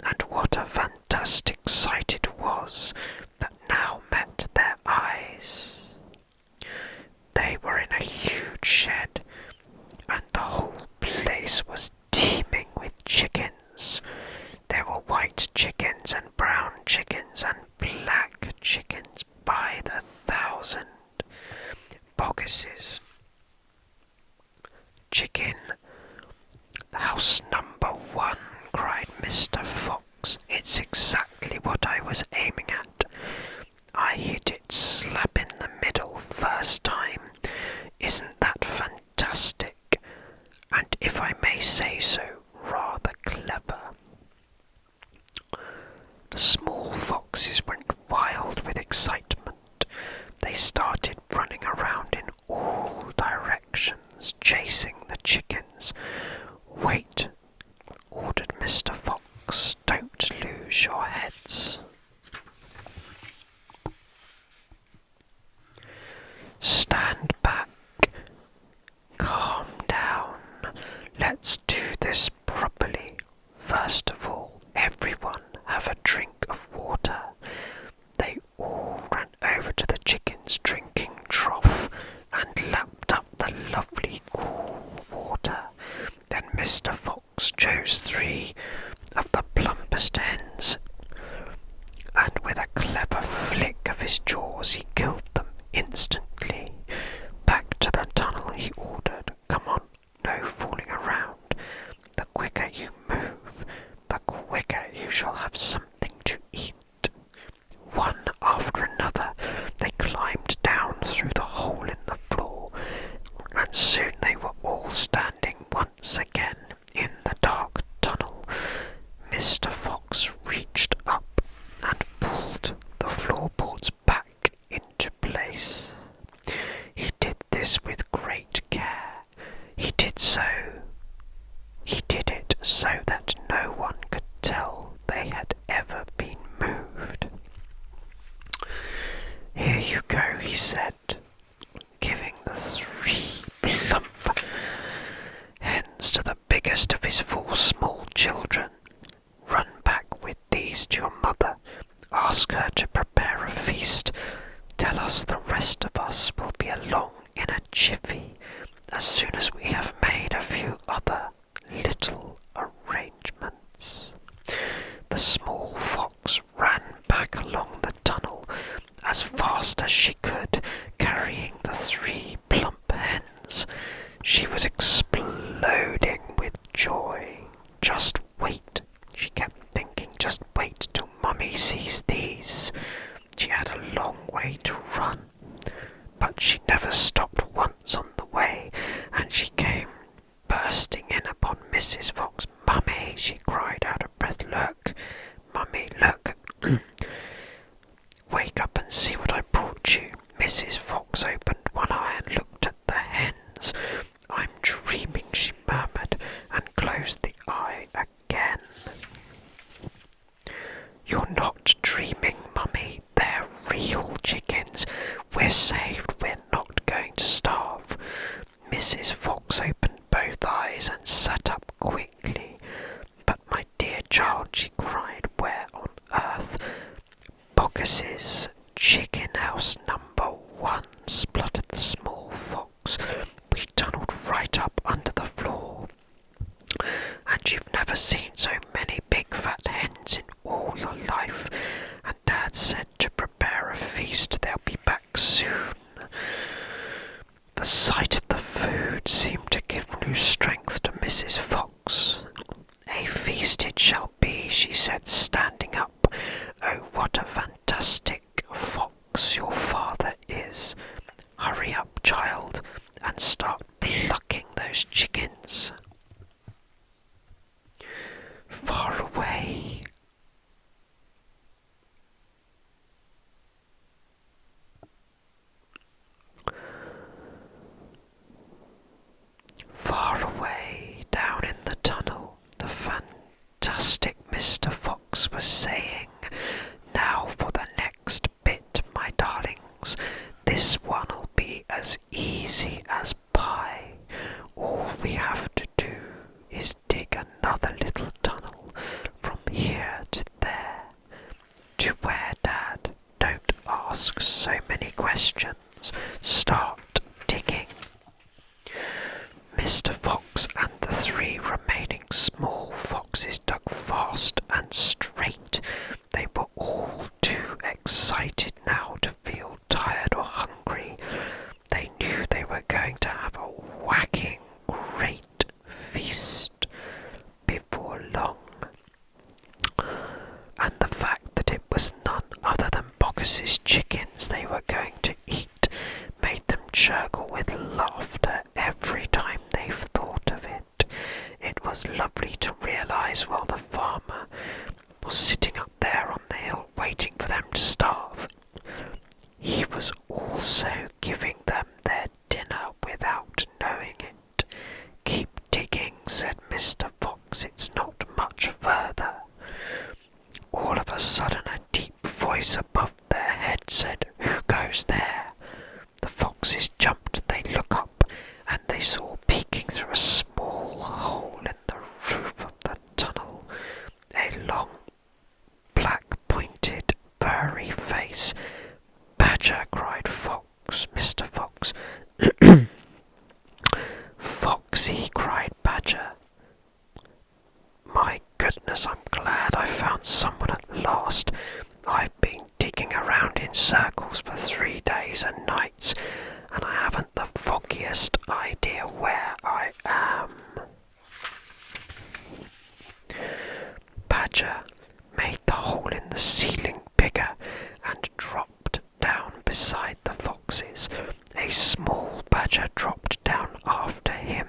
and what a fantastic sight it was that now met their eyes. They were in a huge shed, and the whole place was teeming with chickens. There were white chickens and brown chickens and black chickens by the 1,000. Bogguses. Chicken. House number 1, cried Mr. Fox. It's exactly what I was aiming at. I hit it slap in the middle first time. Isn't that fantastic? And if I may say so, rather clever. The small foxes went wild with excitement. They started running around in all directions. chasing the chickens. "Wait," ordered Mr. Fox, "don't lose your heads. Stand back, calm down, let's do this properly. First of all, everyone have a drink of water." They all ran over to the chicken's drinking trough and lapped up the lovely cool water. Then Mr. Fox chose 3 of the plumpest hens, and with a clever flick of his jaws he killed them instantly. "Back to the tunnel," he ordered. "Come on, no fooling around. The quicker you move, the quicker you shall have something to eat." One after another they climbed down through the hole in the floor, and soon they were all standing once again in the dark tunnel. Mr. Fox reached up and pulled the floorboards back into place. He did this with great care. He did it so that no one could tell they had ever been moved. "Here you go," he said, giving the 3 plump hens to the biggest of his 4 small children. "Run back with these to your mother. Ask her to prepare a feast. Tell us the rest of us will be along in a jiffy, as soon as we have made a few other little arrangements." The small fox ran back along the tunnel as fast as she could, carrying the 3 plump hens. She was exploding with joy. "Just wait," she kept thinking, "just wait till Mummy sees these." She had a long way to run, but she never stopped once on the way, and she came bursting in upon Mrs. Fox. "Mummy," she cried out of breath, "look, Mummy, look. Wake up and see what I brought you." Mrs. Fox opened one eye and looked at the hens. "I'm dreaming," she murmured, and closed the eye again. "You're not dreaming, Mummy. They're real chickens. We're saved. We're not going to starve." Mrs. Fox opened both eyes and sat up quickly. "But my dear child," she cried, "where on earth—" "Boggus's chicken house number 1, spluttered the small fox. "We tunnelled right up under the floor, and you've never seen so many big fat hens in all your life. And Dad said to prepare a feast. They'll be back soon." The sight of the food seemed to give new strength to Mrs. Fox. "A feast it shall be," she said, standing up. "Oh, what a fantastic fox your father is. Hurry up, child, and start plucking those chickens." Far away, down in the tunnel, the fantastic Mr. Fox was saying, "Now for the next bit, my darlings. This one'll be as easy as pie. All we have to do is dig another little tunnel from here to there." "To where, Dad? Don't ask so many questions. Start digging." Mr. Fox and the 3 remaining small foxes dug fast and straight. They were all too excited now to feel tired or hungry. They knew they were going to have a whacking great feast before long. And the fact that it was none other than Boggus's chickens they were going to eat made them chirgle with laughter every time they thought of it. said Mr. Fox, "it's not much further." All of a sudden a deep voice above their head said, "Who goes there?" The foxes jumped. They looked up, and they saw peeking through a small hole in the roof of the tunnel a long, black, pointed, furry face. "Badger!" cried Mr. Fox. "Foxy!" cried Badger. "My goodness, I'm glad I found someone at last. I've been digging around in circles for 3 days and nights, and I haven't the foggiest idea where I am." Badger made the hole in the ceiling bigger and dropped down beside the foxes. A small badger dropped down after him.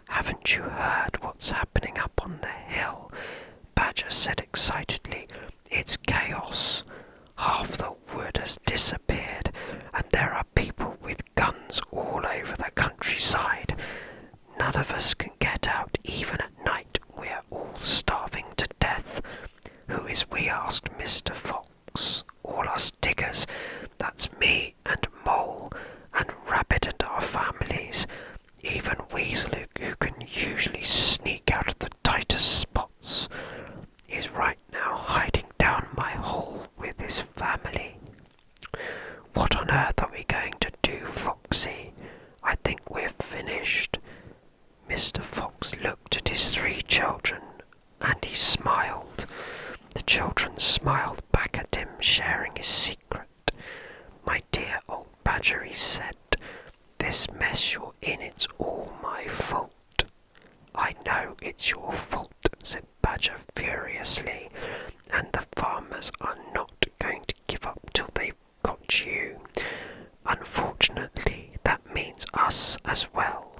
"Haven't you heard what's happening up on the hill?" Badger said excitedly. "It's chaos. Half the wood has disappeared, and there are people with guns all over the countryside. None of us can get out even at night. We're all starving to death." "Who is we?" asked Mr. Fox. "All us diggers. That's me and Mole and Rabbit and our families. Even Weasel, who can usually sneak out of the tightest spots, is right now hiding down my hole with his family." "What on earth are we going to do, Foxy? I think we're finished." Mr. Fox looked at his 3 children, and he smiled. The children smiled back at him, sharing his secret. "My dear old Badger," he said, "this mess you're in, it's all my fault." "I know it's your fault," said Badger furiously, "and the farmers are not going to give up till they've got you. Unfortunately, that means us as well.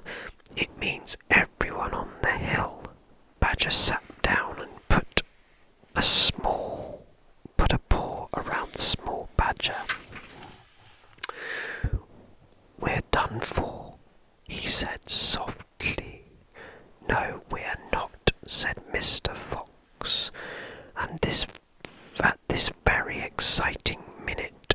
It means everyone on the hill." Badger sat down and put a paw around the small badger. "We're done for," he said softly. "No, we're not," said Mr. Fox. "And at this very exciting minute,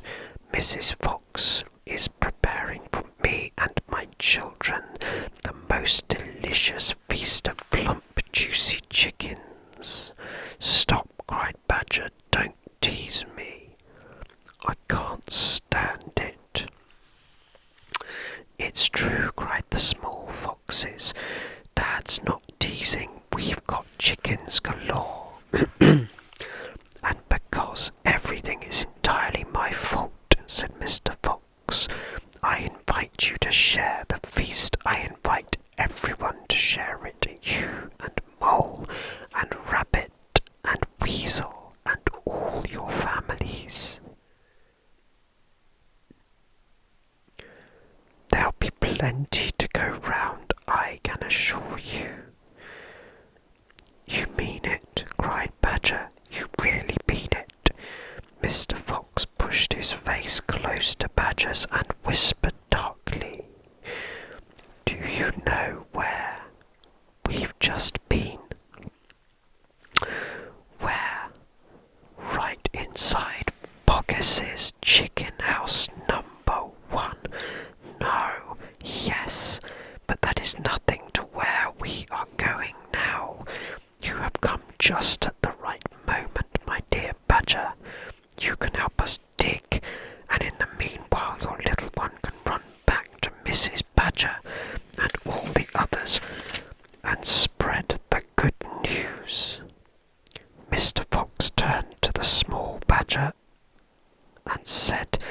Mrs. Fox is preparing for me and my children the most delicious feast of plump, juicy chickens." "Stop!" cried Badger. "Don't tease me. I can't stand it." "It's true," cried the small foxes. "Dad's not teasing. We've got chickens galore." "And because everything is entirely my fault," said Mr. Fox, "I invite you to share the feast. I invite everyone to share it. You and Mole and Rabbit and Weasel and all your families. There'll be plenty to go round, I can assure you." "You mean it?" cried Badger. "You really mean it?" Mr. Fox pushed his face close to Badger's and whispered darkly, "Do you know where we've just been?" "Where?" "Right inside Boggis's chicken house number 1. "No, yes, but that is nothing to where we are going now. You have come just at the right moment, my dear Badger. You can help us dig, and in the meanwhile your little one can run back to Mrs. Badger and all the others and spread the good news." Mr. Fox turned to the small badger and said,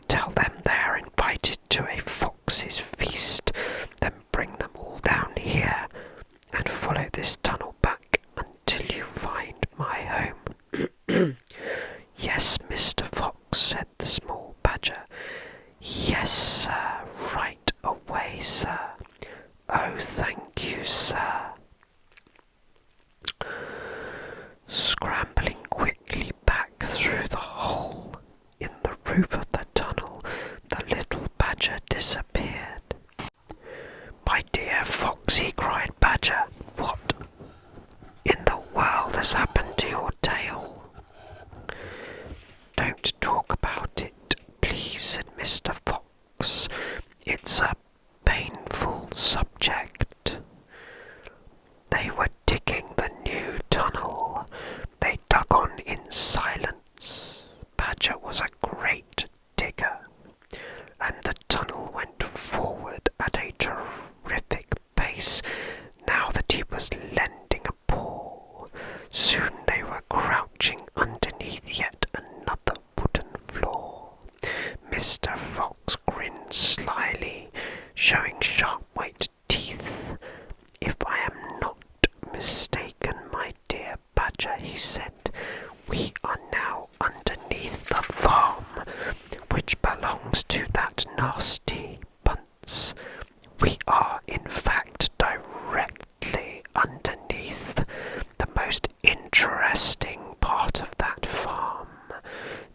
"Tell them they are invited to a fox's feast. Then bring them all down here and follow this tunnel back until you find my home." "Yes, Mr. Fox," said the small badger. "Yes, sir, right away, sir. Oh, thank you, sir." Scrambling quickly back through the hole in the roof of the tunnel, the little badger disappeared. "My dear Foxy," cried Badger, geese, now that he was lending a paw. Soon they were crouching underneath yet another wooden floor. Mr. Fox grinned slyly, showing sharp white teeth. "If I am not mistaken, my dear Badger," he said, "we are now underneath the farm, which belongs to that nasty Bunce. We are, in fact, directly underneath the most interesting part of that farm.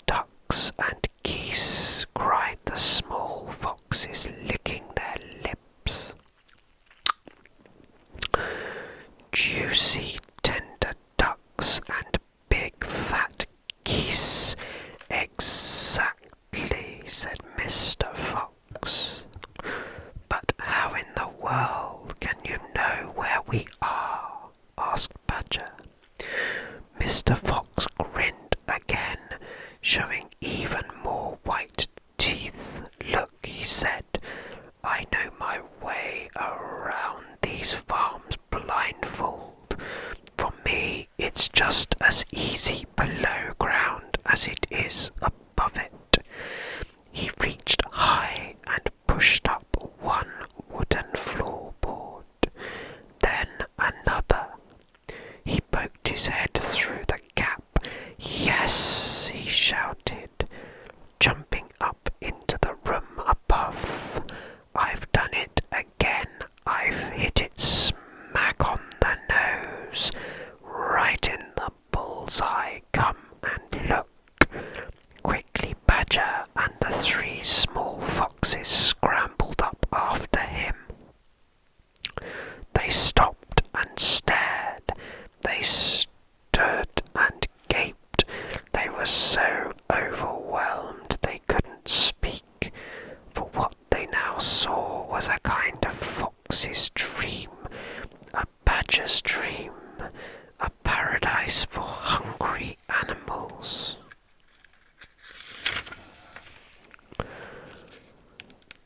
Ducks and geese," cried the small foxes, licking their lips. "Juicy, tender ducks and big fat geese. Exactly," said Mr. Fox. "But how in the world can you know where we are?" asked Badger. Mr. Fox grinned again, showing even more white teeth. "Look," he said, "I know my way around these farms blindfold. For me, it's just as easy below ground as it is above it." He reached high and pushed up one wooden floorboard, then another. He poked his head through the gap. "Yes," he shouted, jumping up into the room above. "I've done it again. I've hit it smack on the nose, right in the bullseye. Come and look." Quickly Badger and the three small foxes scrambled up after him. They stopped and stared. They stood and gaped. They were so overwhelmed they couldn't speak, for what they now saw was a kind of fox's dream, a badger's dream, a paradise for hungry animals.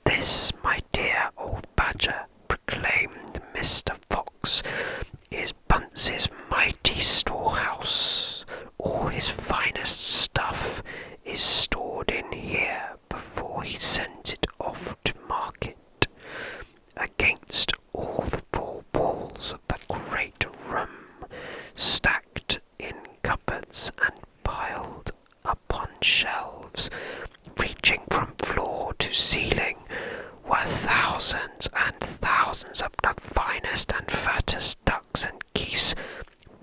"This, my dear old Badger," proclaimed Mr. Fox, "is Bunce's mighty storehouse. All his finest stuff is stored in here before he sends it off to market. Against all the four walls of the great room, stacked in cupboards and piled upon shelves, reaching from floor to ceiling, were thousands and thousands of the finest and fattest ducks and geese,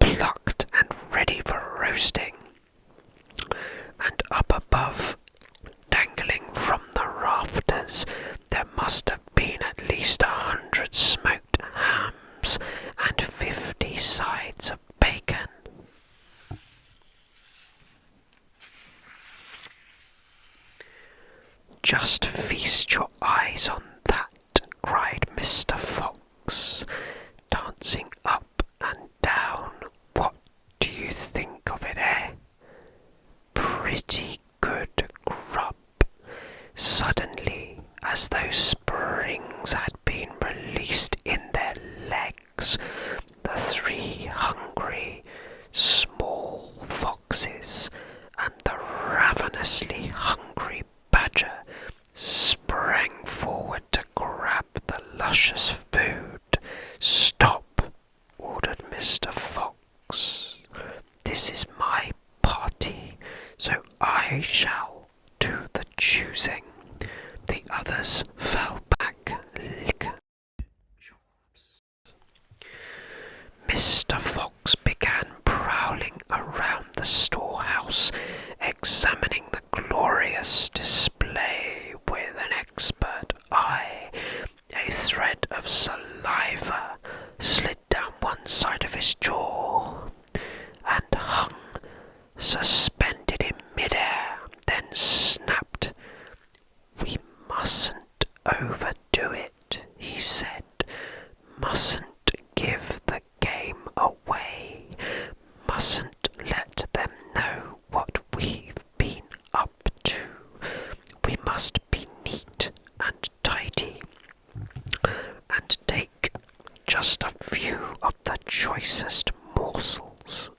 plucked and ready for roasting. And up above, dangling from the rafters, there must have been at least 100 smoked hams and 50 sides of bacon." "Just feast your eyes on that," cried Mr. Fox, dancing up and down. "What do you think of it, eh? Pretty good grub." Suddenly, as though springs had been released in their legs, the three hungry, small foxes and the ravenously hungry Badger sprang forward to grab the luscious food. "Stop," ordered Mr. Fox. "This is my party, so I shall do the choosing." The others fell back, lick chops. Mr. Fox began prowling around the storehouse, examining the glorious display with an expert eye. A thread of saliva slid down one side of his jaw and hung suspended in midair, then snapped. "We mustn't overdo it," he said. "Mustn't give the game away. Mustn't let them know what we've been up to. We must be neat and tidy, and take choicest morsels.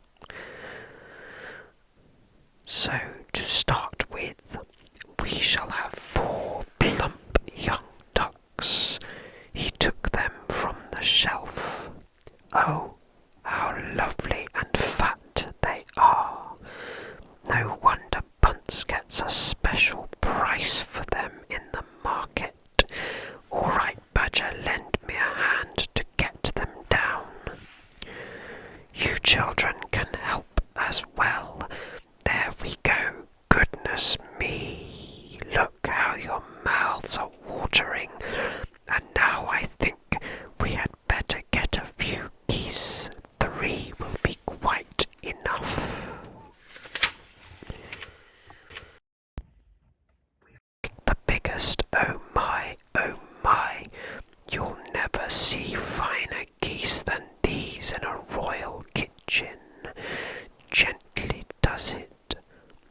So, to start with, we shall have 4 plump young ducks. He took them from the shelf. Oh, how lovely and fat they are. No wonder Bunce gets a special price for them in the market. All right, Badger, lend me a hand to get them down. You children can help as well. There we go. Goodness me. Look how your mouths are watering. And now I think we had better get a few geese. 3 will be quite enough. The biggest, oh my, you'll never see finer geese than these in a royal kitchen. Gently does it,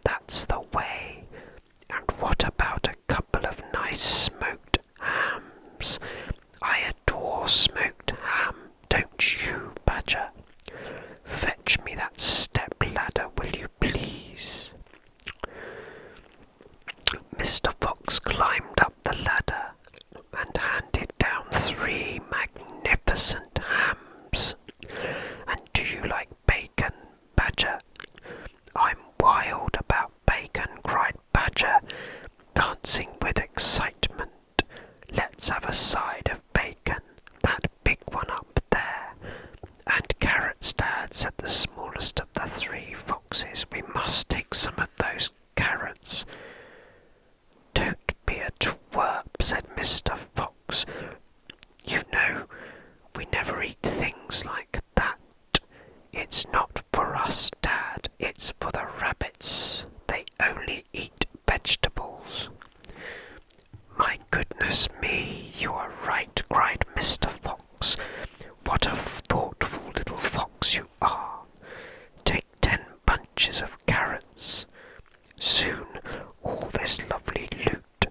that's the way. And what about a couple of nice smoked hams? I adore smoked ham, don't you, Badger? Fetch me that step ladder, will you please? Mr. Fox climbed up the ladder and handed down 3 magnificent hams. And do you like bacon, Badger? I'm wild about bacon, cried Badger, dancing with excitement. Let's have a side of bacon, that big one up there. And carrots, Dad, said the smallest of the 3 foxes. We must take some of those carrots. Don't be a twerp, said Mr. Fox. You know, we never eat things like that. It's not for us, Dad, it's for the rabbits. They only eat vegetables. My goodness me, you are right, cried Mr. Fox. What a thoughtful little fox you are. Take 10 bunches of carrots. Soon all this lovely loot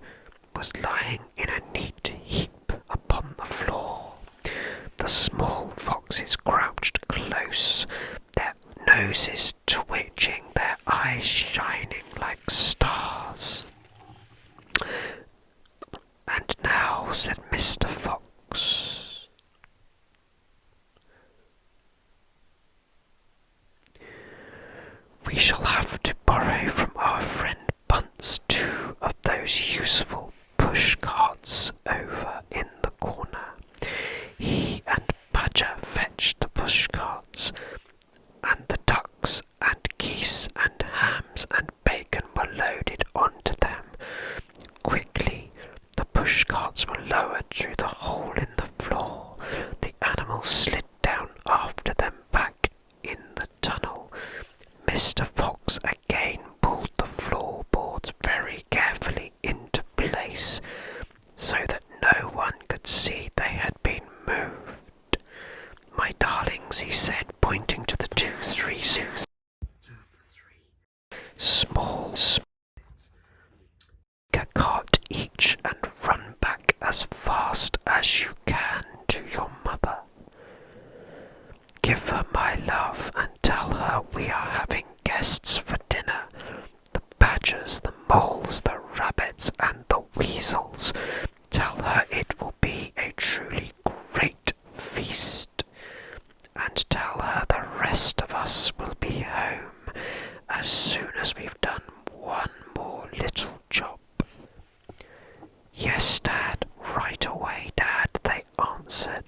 was lying in a neat heap upon the floor. The small foxes crouched close, their noses twitching, their eyes shining like stars. And now, said Mr. Fox, we shall have to borrow from our friend Bunce 2 of those useful push carts over in the corner. He and Badger fetched the push carts, and the ducks and geese and hams and bacon were loaded onto them. Quickly, the push carts were lowered through the hole in the floor. The animals slid down after them back in the tunnel. Mr. Fox again pulled the floorboards very carefully into place, so that no one could see they had been moved. My darlings, he said, pointing to the 2-3 zoos. Small, a cart each, and run back as fast as you can to your mother. Give her my love and tell her we are having guests for dinner. The badgers, the moles, the rabbits, and the weasels. Tell her it will be a truly great feast. And tell her the rest of us will be home as soon as we've done one more little job. Yes, Dad, right away, Dad, they answered.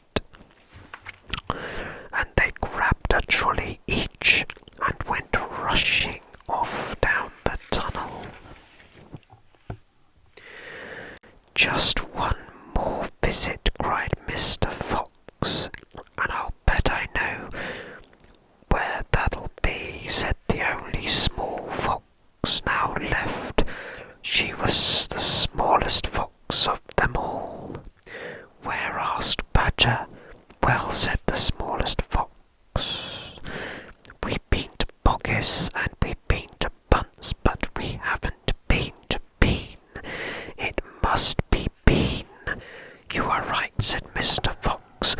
And they grabbed a trolley each and went rushing off down the tunnel. Just one more visit, cried Mr. Fox, and I'll bet I know where that'll be, said the only small fox now left. She was the smallest fox of them all. Where, asked Badger. Well, said the smallest fox, we've been to Boggis and we've been to Bunce, but we haven't been to Bean. It must be Bean. You are right, said Mr. Fox,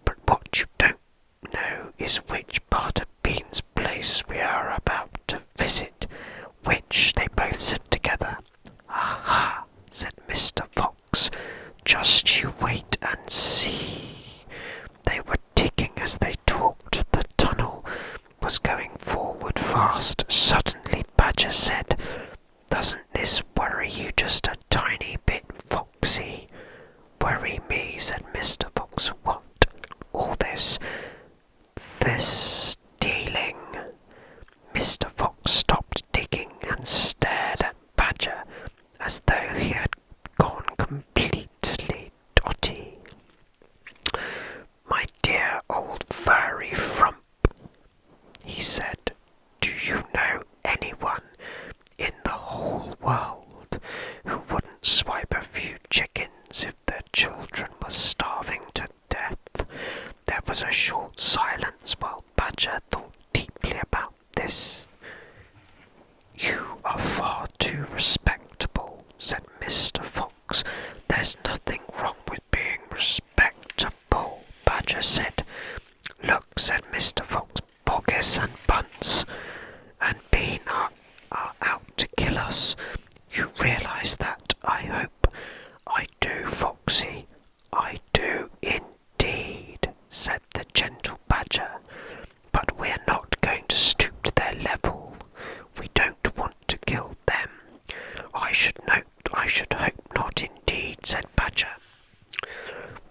but what you don't know As they talked, the tunnel was going forward fast. Suddenly Badger said, "Doesn't this worry you just a tiny bit, Foxy?" "Worry me," said Mr. Fox. "What? All this stealing?" Mr. Fox stopped digging and stared at Badger as though he had gone completely dotty. "My dear old furry frump," he said, "do you know anyone in the whole world who wouldn't swipe a few chickens if their children were starving to death?" There was a short silence while Badger thought deeply about this. "You are far too respectable," said Mr. Fox. "There's nothing wrong with being respectable," Badger said. "Look," said Mr. Fox, "Boggis and Bunce and Bean are out to kill us. You realise that, I hope." "I do, Foxy, I do indeed," said the gentle Badger. "But we're not going to stoop to their level. We don't want to kill them." I should hope not indeed," said Badger.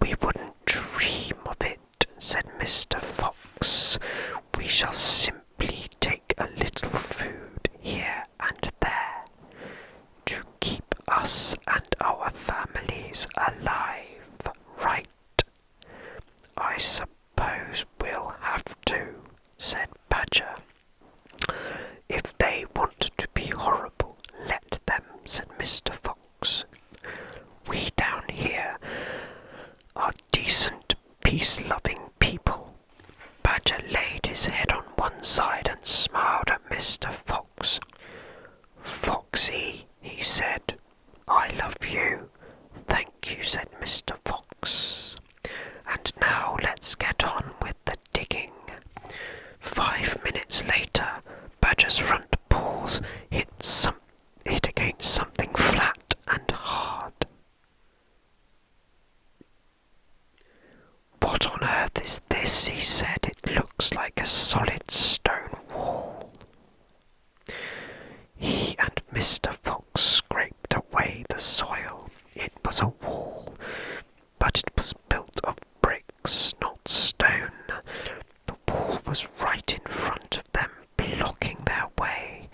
"We wouldn't dream of it," said Mr. Fox. "We shall simply take a little food here and there to keep us and our families alive, right?" "I suppose we'll have to," said Badger. "If they want to be horrible, let them," said Mr. Fox. "We down here are decent, peace-loving people." Badger laid his head on one side and smiled at Mr. Fox. "Foxy," he said, "I love you." "Thank you," said Mr. Fox. "And now let's get on with the digging." 5 minutes later, Badger's front paws hit against something flat and hard. "What on earth is this?" he said. "It looks like a solid stone wall." He and Mr. Fox scraped away the soil. It was a wall, but it was built of bricks, not stone. The wall was right in front of them, blocking their way.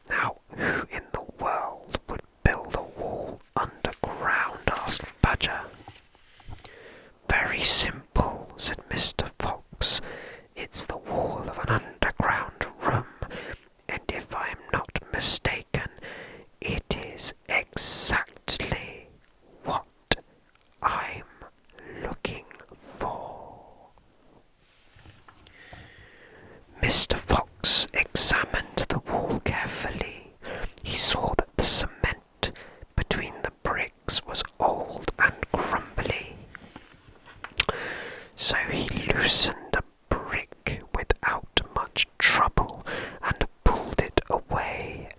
Now, who in the world would build a wall underground? asked Badger. "Very simple," said Mr. Fox. "It's the wall of an underground room, and if I am not mistaken, it is exactly what I'm looking for." Mr. Fox examined the wall carefully. He saw that the cement between the bricks was old and crumbly. So he loosened a brick without much trouble and pulled it away.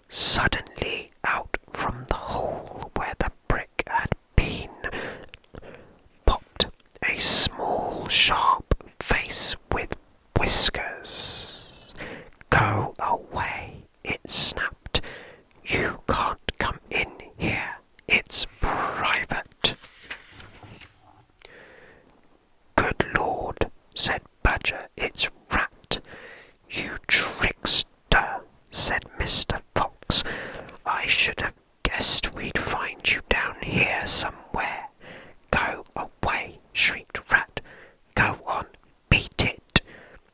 Suddenly, out from the hole where the brick had been, popped a small, sharp face with whiskers. "Go away," it snapped. "You can't come in here. It's private." "Good Lord," said Badger, "it's Rat." "You trickster," said Mr. Fox. "I should have guessed we'd find you down here somewhere." "Go away," shrieked Rat. "Go on, beat it.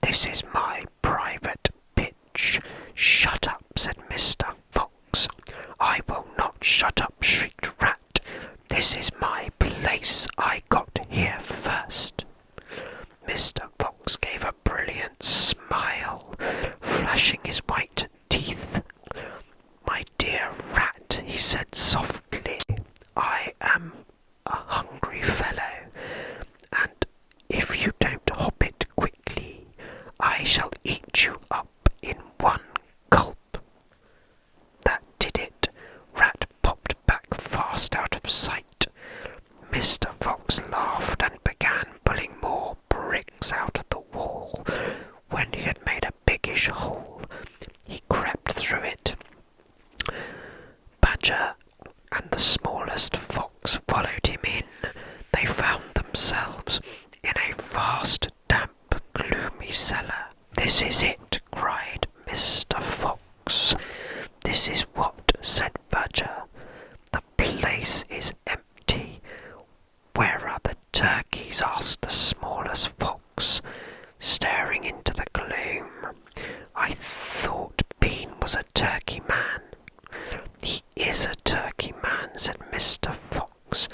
This is my private pitch." "Shut up," said Mr. Fox. "I will not shut up," shrieked Rat. "This is my place. I got here first." Mr. Fox gave a brilliant smile, flashing his white teeth. "My dear Rat," he said softly, "I am a hungry fellow, and if you don't hop it quickly, I shall eat you up in one gulp." That did it. Rat popped back fast out of sight. Mr. Fox laughed and began pulling more bricks out "This is it," cried Mr. Fox. "This is what," said Badger. "The place is empty." "Where are the turkeys?" asked the smallest fox, staring into the gloom. "I thought Bean was a turkey man." "He is a turkey man," said Mr. Fox,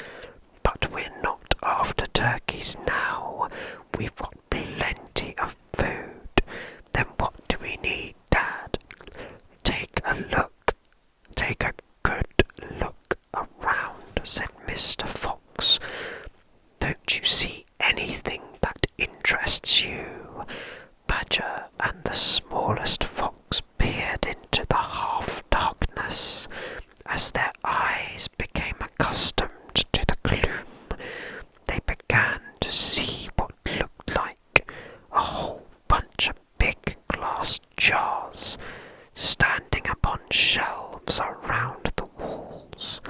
"but we're not after turkeys now. We've got plenty of food." "Then what do we need, Dad?" Take a good look around," said Mr. Fox. "Don't you see anything that interests you?" Badger and the smallest fox peered into the half-darkness. As their eyes became accustomed to the gloom, they began to see what looked like a whole bunch of big glass jars standing upon shelves around the walls.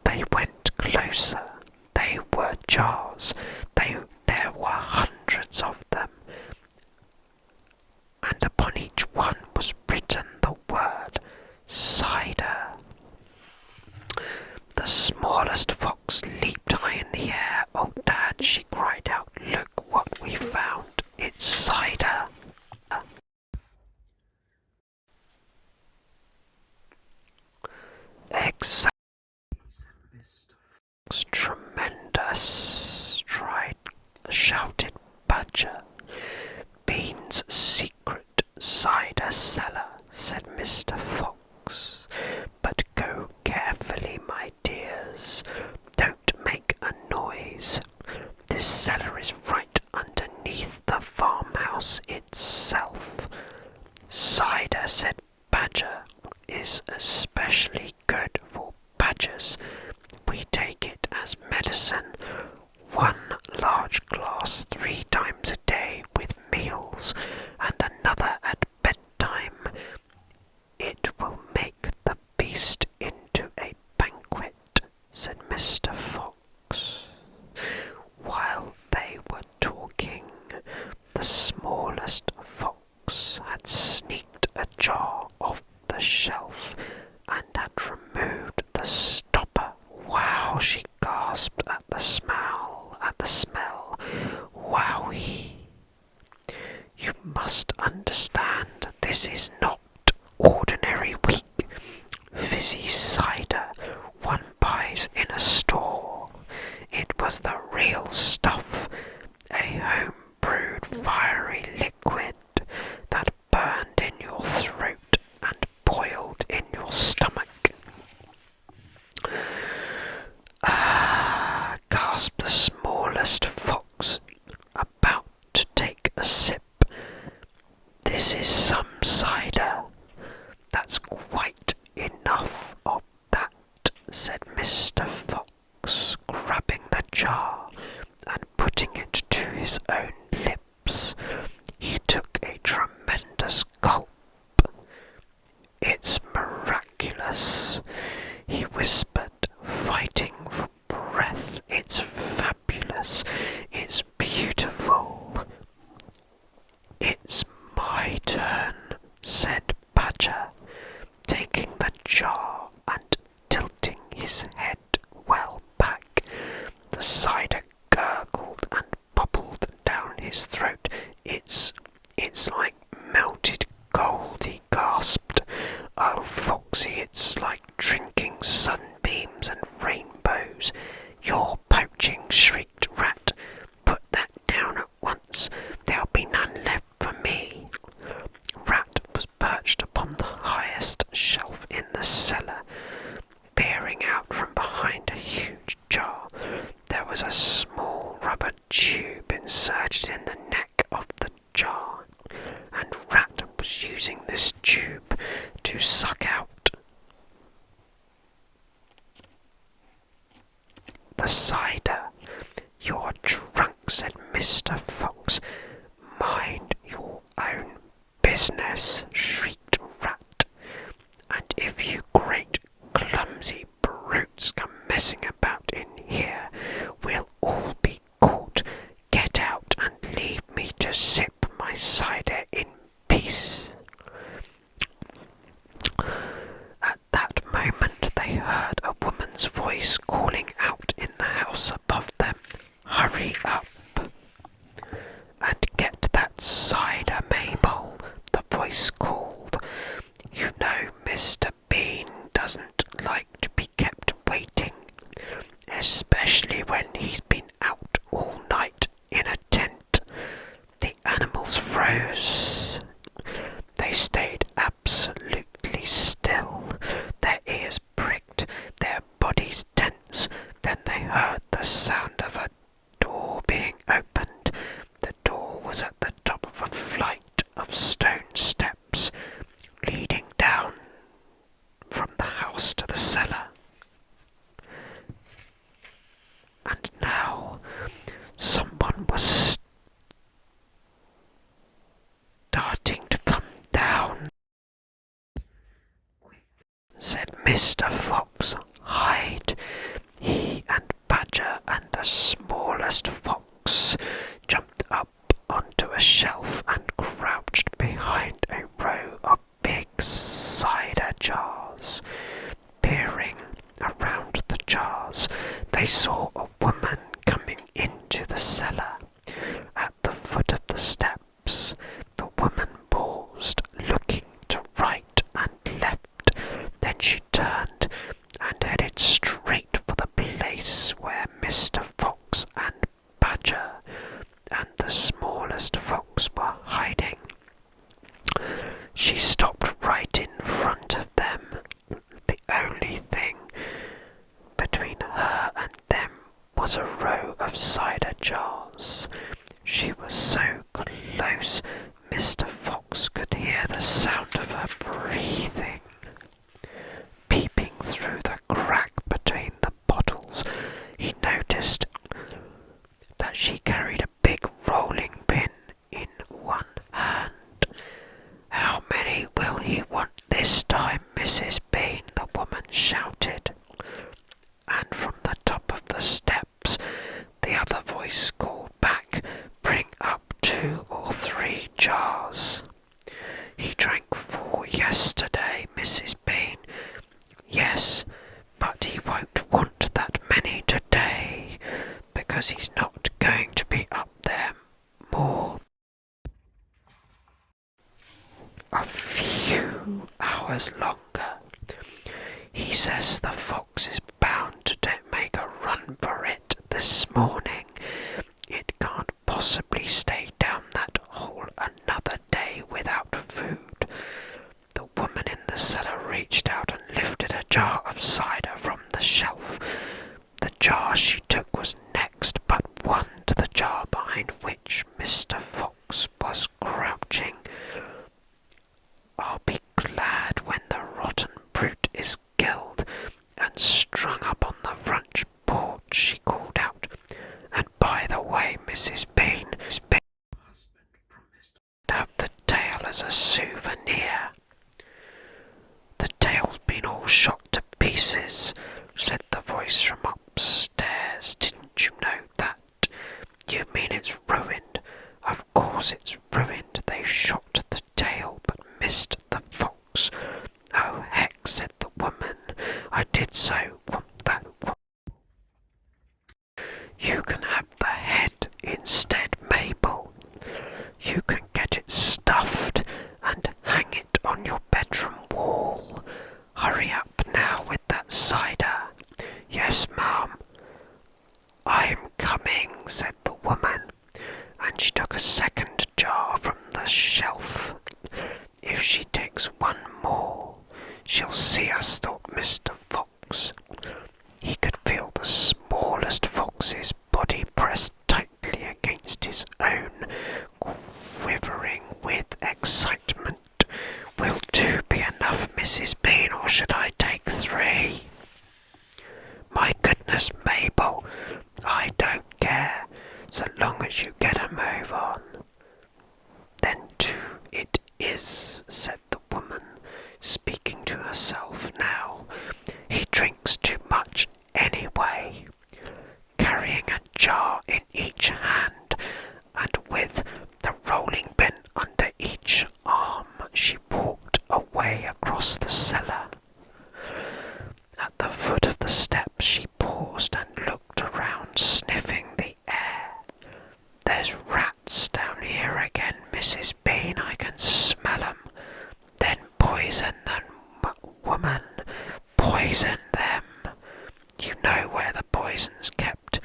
They went closer. They were jars. There were hundreds of them, and upon each one was written the word cider. The smallest fox leaped high in the air. "Oh, Dad," she cried out, "look what we found. It's cider." "Exactly," "Tremendous!" shouted Badger. "Bean's secret cider cellar," said Mr. Fox. "But go carefully, my dears. Don't make a noise. This cellar is right underneath the farmhouse itself. Cider," said Badger, "is especially good for badgers. We take it as medicine. 1 large glass 3 times a day with meals, and another at bedtime. It will make the beast into a banquet," said Mr. Fox. While they were talking, the smallest fox had sneaked a jar off the shelf and had removed the stopper. "Wow!" she gasped at the smell. "Wowee! You must understand, this is not ordinary weak, fizzy cider one buys in a store. It was the real stuff, a home-brewed fiery liquid that burned in your throat and boiled in your stomach." "Ah!" gasped the smallest fox, about to take a sip. "This is some cider." "That's quite enough of that," said Mr. Fox, grabbing the jar and putting it to his own lips. He took a tremendous gulp. "It's miraculous," he whispered, fighting for breath. "It's fabulous. It's beautiful." "It's my turn," said Badger, taking the jar and tilting his head well back. The cider gurgled and bubbled down his throat. It's like melted gold," he gasped. "Oh, Foxy, it's like drinking sunbeams and rainbows." "You're poaching," shrieked Rat. "Put that down at once. There'll be none left for me." Rat was perched upon the highest shelf in the cellar, peering out from behind a huge jar. There was a small rubber tube inserted in the neck of the jar, and Rat was using this tube to suck out the cider. "You're drunk," said Mr. Fox. "Mind your own business," shrieked Rat. "And if you great clumsy brutes come messing about in here, we'll all be caught. Get out and leave nose. They stayed absolutely still, their ears pricked, their bodies tense. Then they heard the sound of a door being opened. The door was at the top of a flight of stone steps leading down from the house to the cellar. And now someone was starting to come down, said Mr. Fox. Hide. He and Badger and the smallest fox jumped up onto a shelf and crouched behind a row of big cider jars. Peering around the jars, they saw a woman coming into the cellar. At the foot of the steps, the woman paused, looking to right and left. Then she turned and headed straight for the place where Mr. Fox and Badger and the smallest fox were hiding. She stopped right in front of them. The only thing between her and them was a row of cider jars. She was so close, Mr. Fox could hear the sound of her breathing. Peeping through the crack between the bottles, he noticed that she carried a big rolling pin in one hand. "How many will he want this time, Mrs. Bean?" the woman shouted. And from the top of the steps, the other voice called back, "Bring up 2 or 3 jars." "He drank 4 yesterday, Mrs. Bean." "Yes, but he won't want that many today, because he's not going to be up there more a few hours longer. He says the fox is bound to make a run for it this morning. It can't possibly stay down that hole another day without food." The woman in the cellar reached out and lifted a jar of cider from the shelf. The jar she took was next but one to the jar behind which Mr. Fox was crouching. "I'll be glad when the rotten brute is killed and strung up on the front porch," she called out. "And by the way, Mrs. Bean, husband promised to have the tail as a souvenir." "The tail's been all shot to pieces," said the voice from upstairs. "Didn't you know that?" "You mean it's ruined?" "Of course it's ruined. They shot the tail but missed the fox." "Oh heck," said the woman. "I did so want that one." "You can have the head instead, Mabel. You can get it stuffed and hang it on your bedroom wall. Hurry up now with that cider." "Yes, ma'am." "I'm coming," said the woman, and she took a second jar from the shelf. "If she takes one more, she'll see us," thought Mr. Fox. He could feel the smallest fox's body pressed tightly against his own, quivering with excitement. "Will 2 be enough, Mrs. Bean, or should I take 3? "My goodness, Mabel, I don't care, so long as you get a move on." "Then 2 it is," said the woman, speaking to herself now. "He drinks too much anyway." Carrying a jar in each hand, and with the rolling pin under each arm, she walked away across the cellar. At the foot of the steps she paused and looked around, sniffing the air. "There's rats down here again, Mrs. Bean. I can smell 'em. Then poison them, woman. Poison them. You know where the poison's kept?"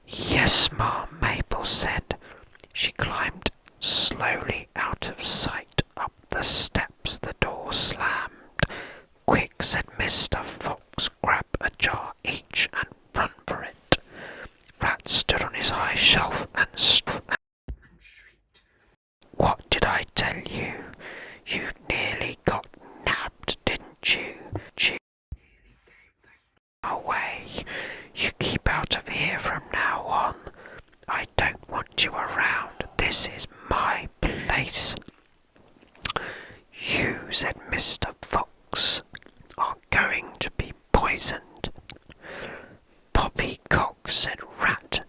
"Yes, ma'am," Mabel said. She climbed slowly out of sight. Up the steps the door slammed. "Quick," said Mr. Fox, "grab a jar each and run for it." Rat stood on his high shelf and shrieked. "What did I tell you? You nearly got nabbed, didn't you? Away. You keep out of here from now on. I don't want you around. This is my place." "You," said Mr. Fox, "are going to be poisoned." "Poppycock," said Rat,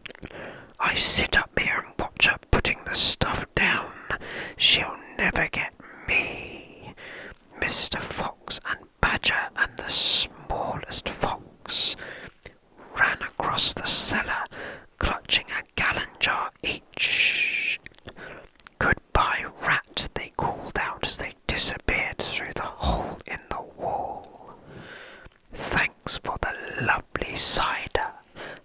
"I sit up here and watch her putting the stuff down. She'll never get me." Mr. Fox and Badger and the smallest fox ran across the cellar, clutching a gallon jar each. "Goodbye, Rat," they called out as they disappeared through the hole in the wall. "Thanks for the lovely cider."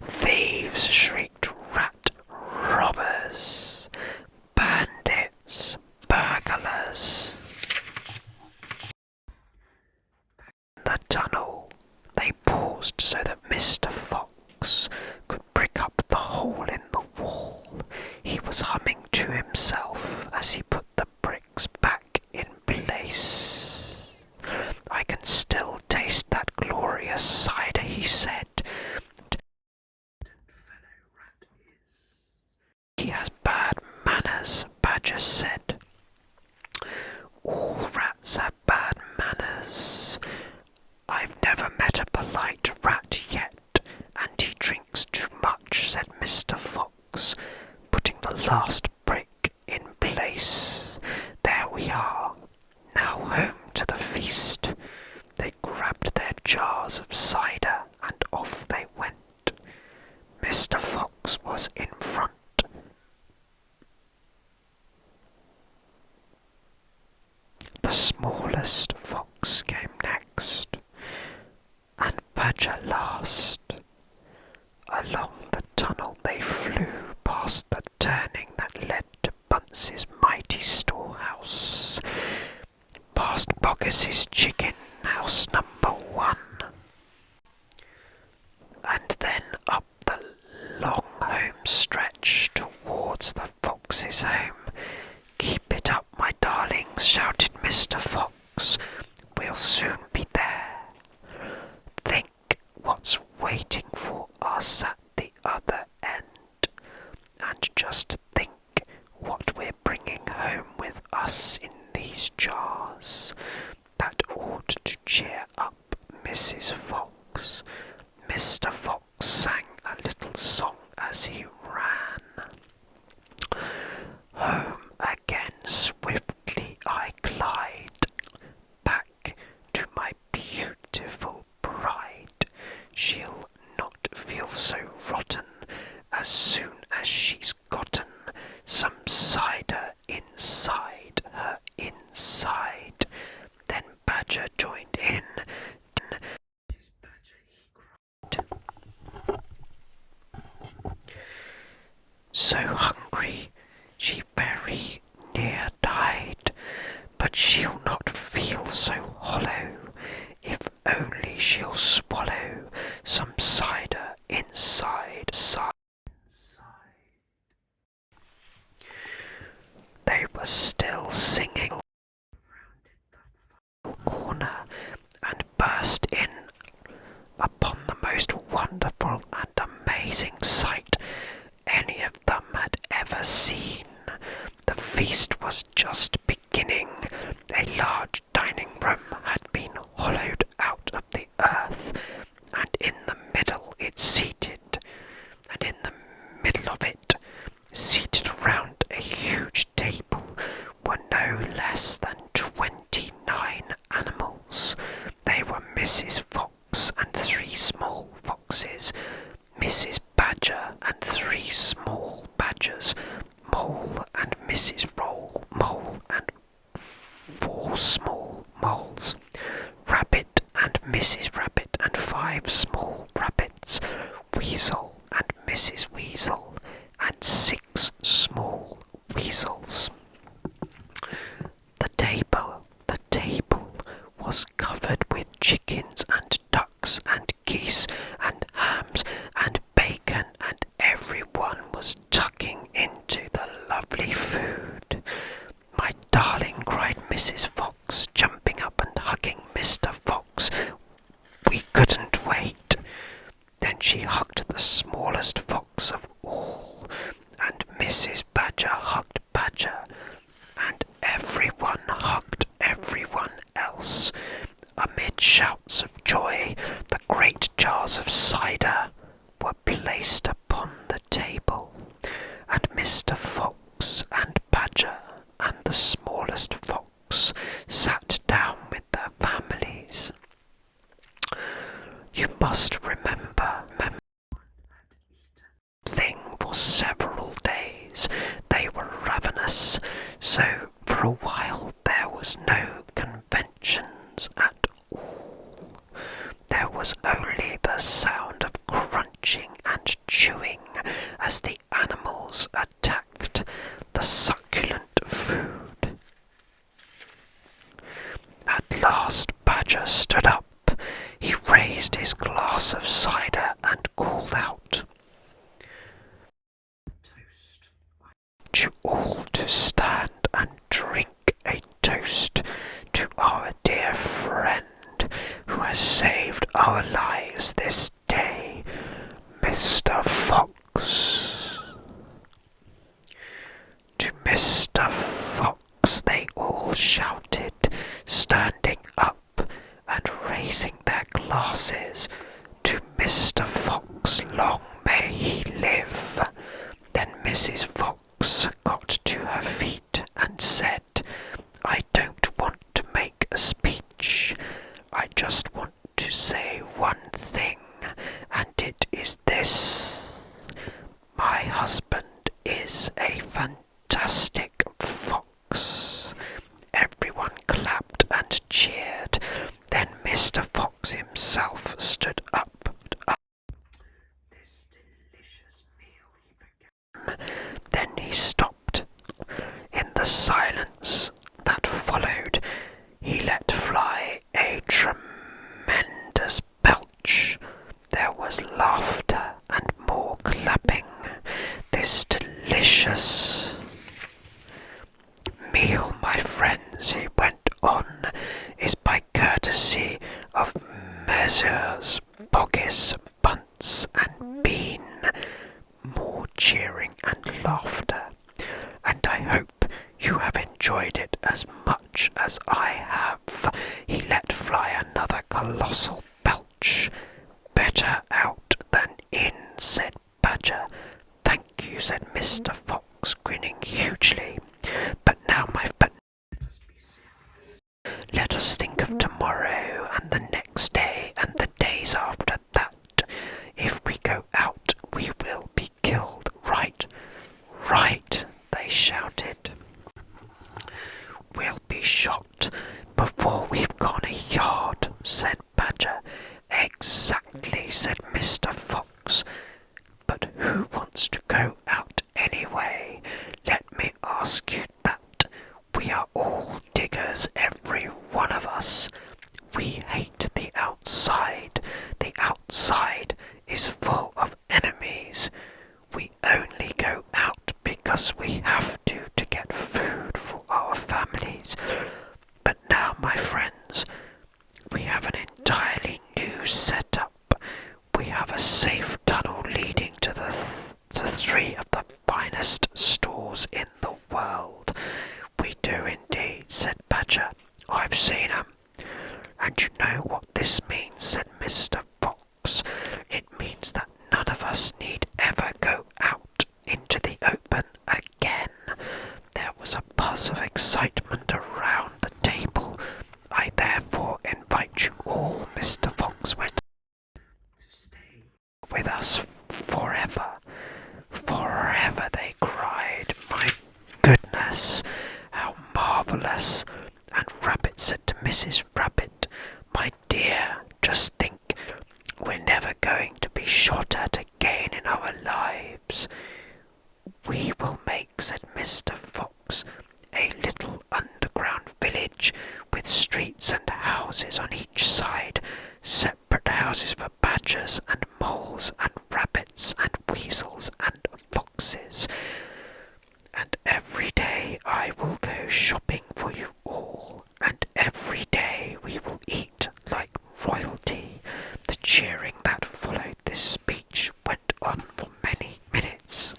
"Thieves!" shrieked Rat. "Robbers! Bandits! Burglars!" The tunnel. They paused so that Mr. Fox could brick up the hole in the wall. He was humming to himself as he put the bricks back in place. "I can still taste that glorious cider," he said. "He has bad manners," Badger said. "All rats have bad manners. I've never met a polite rat yet, and he drinks too much," said Mr. Fox, putting the last brick in place. "There we are. Now home to the feast." They grabbed their jars of cider and off they went. Mr. Fox was in front. The smallest fox came next, and Badger last. Along the tunnel they flew, past the turning that led to Bunce's mighty storehouse, past Boggis's chicken house #1, and then up the long home stretch towards the fox's home. "Keep it up, my darlings," shouted Mr. Fox. "We'll soon be there. Think what's waiting for us at the other end, and just think what we're bringing home with us in these jars. That ought to cheer up Mrs. Fox." Mr. Fox sang a little song as he ran. "Home again swiftly I glide, back to my beautiful bride. She'll not feel so rotten as soon as she's gotten some cider inside her inside." Then Badger joined in. "Mrs. Badger," he cried, "so hungry she very near died, but she'll not feel so hollow if only she'll swallow some cider inside." They were still singing the corner and burst in upon the most wonderful and amazing sight any of them had ever seen. The feast was just beginning. A large dining room had been hollowed out of the earth, and in the middle of it, seated around a huge table, were no less than 29 animals. They were Mrs. Fox and 3 small foxes, Mrs. Badger and 3 small badgers, Mole and Mrs. Mole and 4 small moles, Rabbit and Mrs. Rabbit and 5 small rabbits, Weasel and Mrs. Weasel and 6 small weasels. several days. They were ravenous, so for a while there was no conventions at all. There was only the sound of crunching and chewing as the animals attacked the succulent food. At last Badger stood up. He raised his glass of cider and called out, "Toast. I want you all to stand and drink a toast to our dear friend who has saved our lives this day, Mr. Fox." To Mr. Fox they all shouted, standing up and raising their glasses. To Mr. Fox, long may he live. Then Mrs. Fox got to her feet and said, "I don't want to make a speech. I just want to say one thing, and it is this. My husband is a fantastic fox." Everyone clapped and cheered. Then Mr. Fox himself stood up. This delicious meal, he began. Then he stopped. In the silence that followed, he let fly a tremendous belch. There was laughter and more clapping. This delicious meal, my friends, he went on, is by courtesy of Messrs. Boggis, Bunce and Bean. More cheering and laughter, and I hope you have enjoyed it as much as I have. He let fly another colossal belch. "Better out than in," said Badger. "Thank you," said Mr. Fox, grinning hugely. "But now, let us think of tomorrow and the next day and the days after that. If we go out, we will be killed. Right, right," they shouted. "We'll be shot before we've gone a yard," said Badger. "Exactly," said Mr. Fox. "But who wants to go out anyway? Let me ask you that. We are all diggers, every one of us. We hate the outside. The outside is full of enemies. We only go out because we have to get food for our families. But now, my friends, we have an entirely new setup. We have a safe tunnel leading to three of the finest stores in the world." "We do indeed," said Badger. "I've seen 'em." "And you know what this means," said Mr. Fox. "It means that none of us need ever go out into the open again." There was a buzz of excitement around the table. "I therefore invite you all," Mr. Fox went on, "to stay with us forever." "Forever," they cried. "My goodness, how marvellous!" And Rabbit said to Mrs. Rabbit, "My dear, just think, we're never going to be shot at again in our lives." "We will make," said Mr. Fox, "a little underground village with streets and houses on each side, separate houses for badgers and moles and rabbits and weasels and foxes. And every day I will go shopping for you all, and every day we will eat like royalty." The cheering that followed this speech went on for many minutes.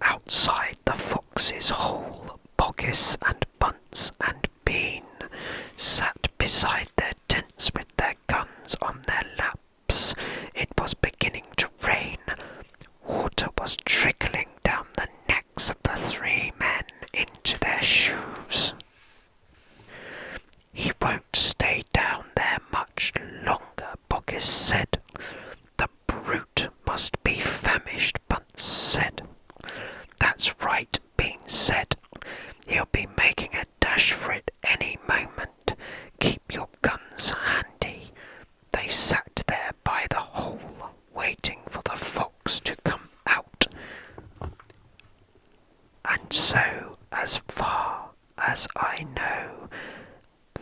Outside the fox's hole, Boggis and Bunce and Bean sat beside their tents with their guns on their laps. It was beginning to rain. Water was trickling down the necks of the three men into their shoes. "He won't stay down there much longer," Boggis said. "The brute must be famished," Bunce So, as far as I know,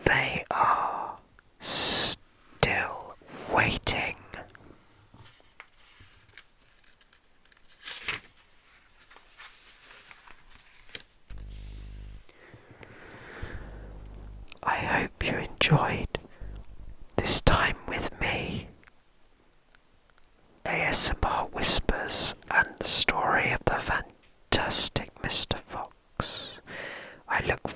they are still waiting. I hope you enjoyed this time with me. ASMR Whispers and the story of the fantastic Mr. Fox. I look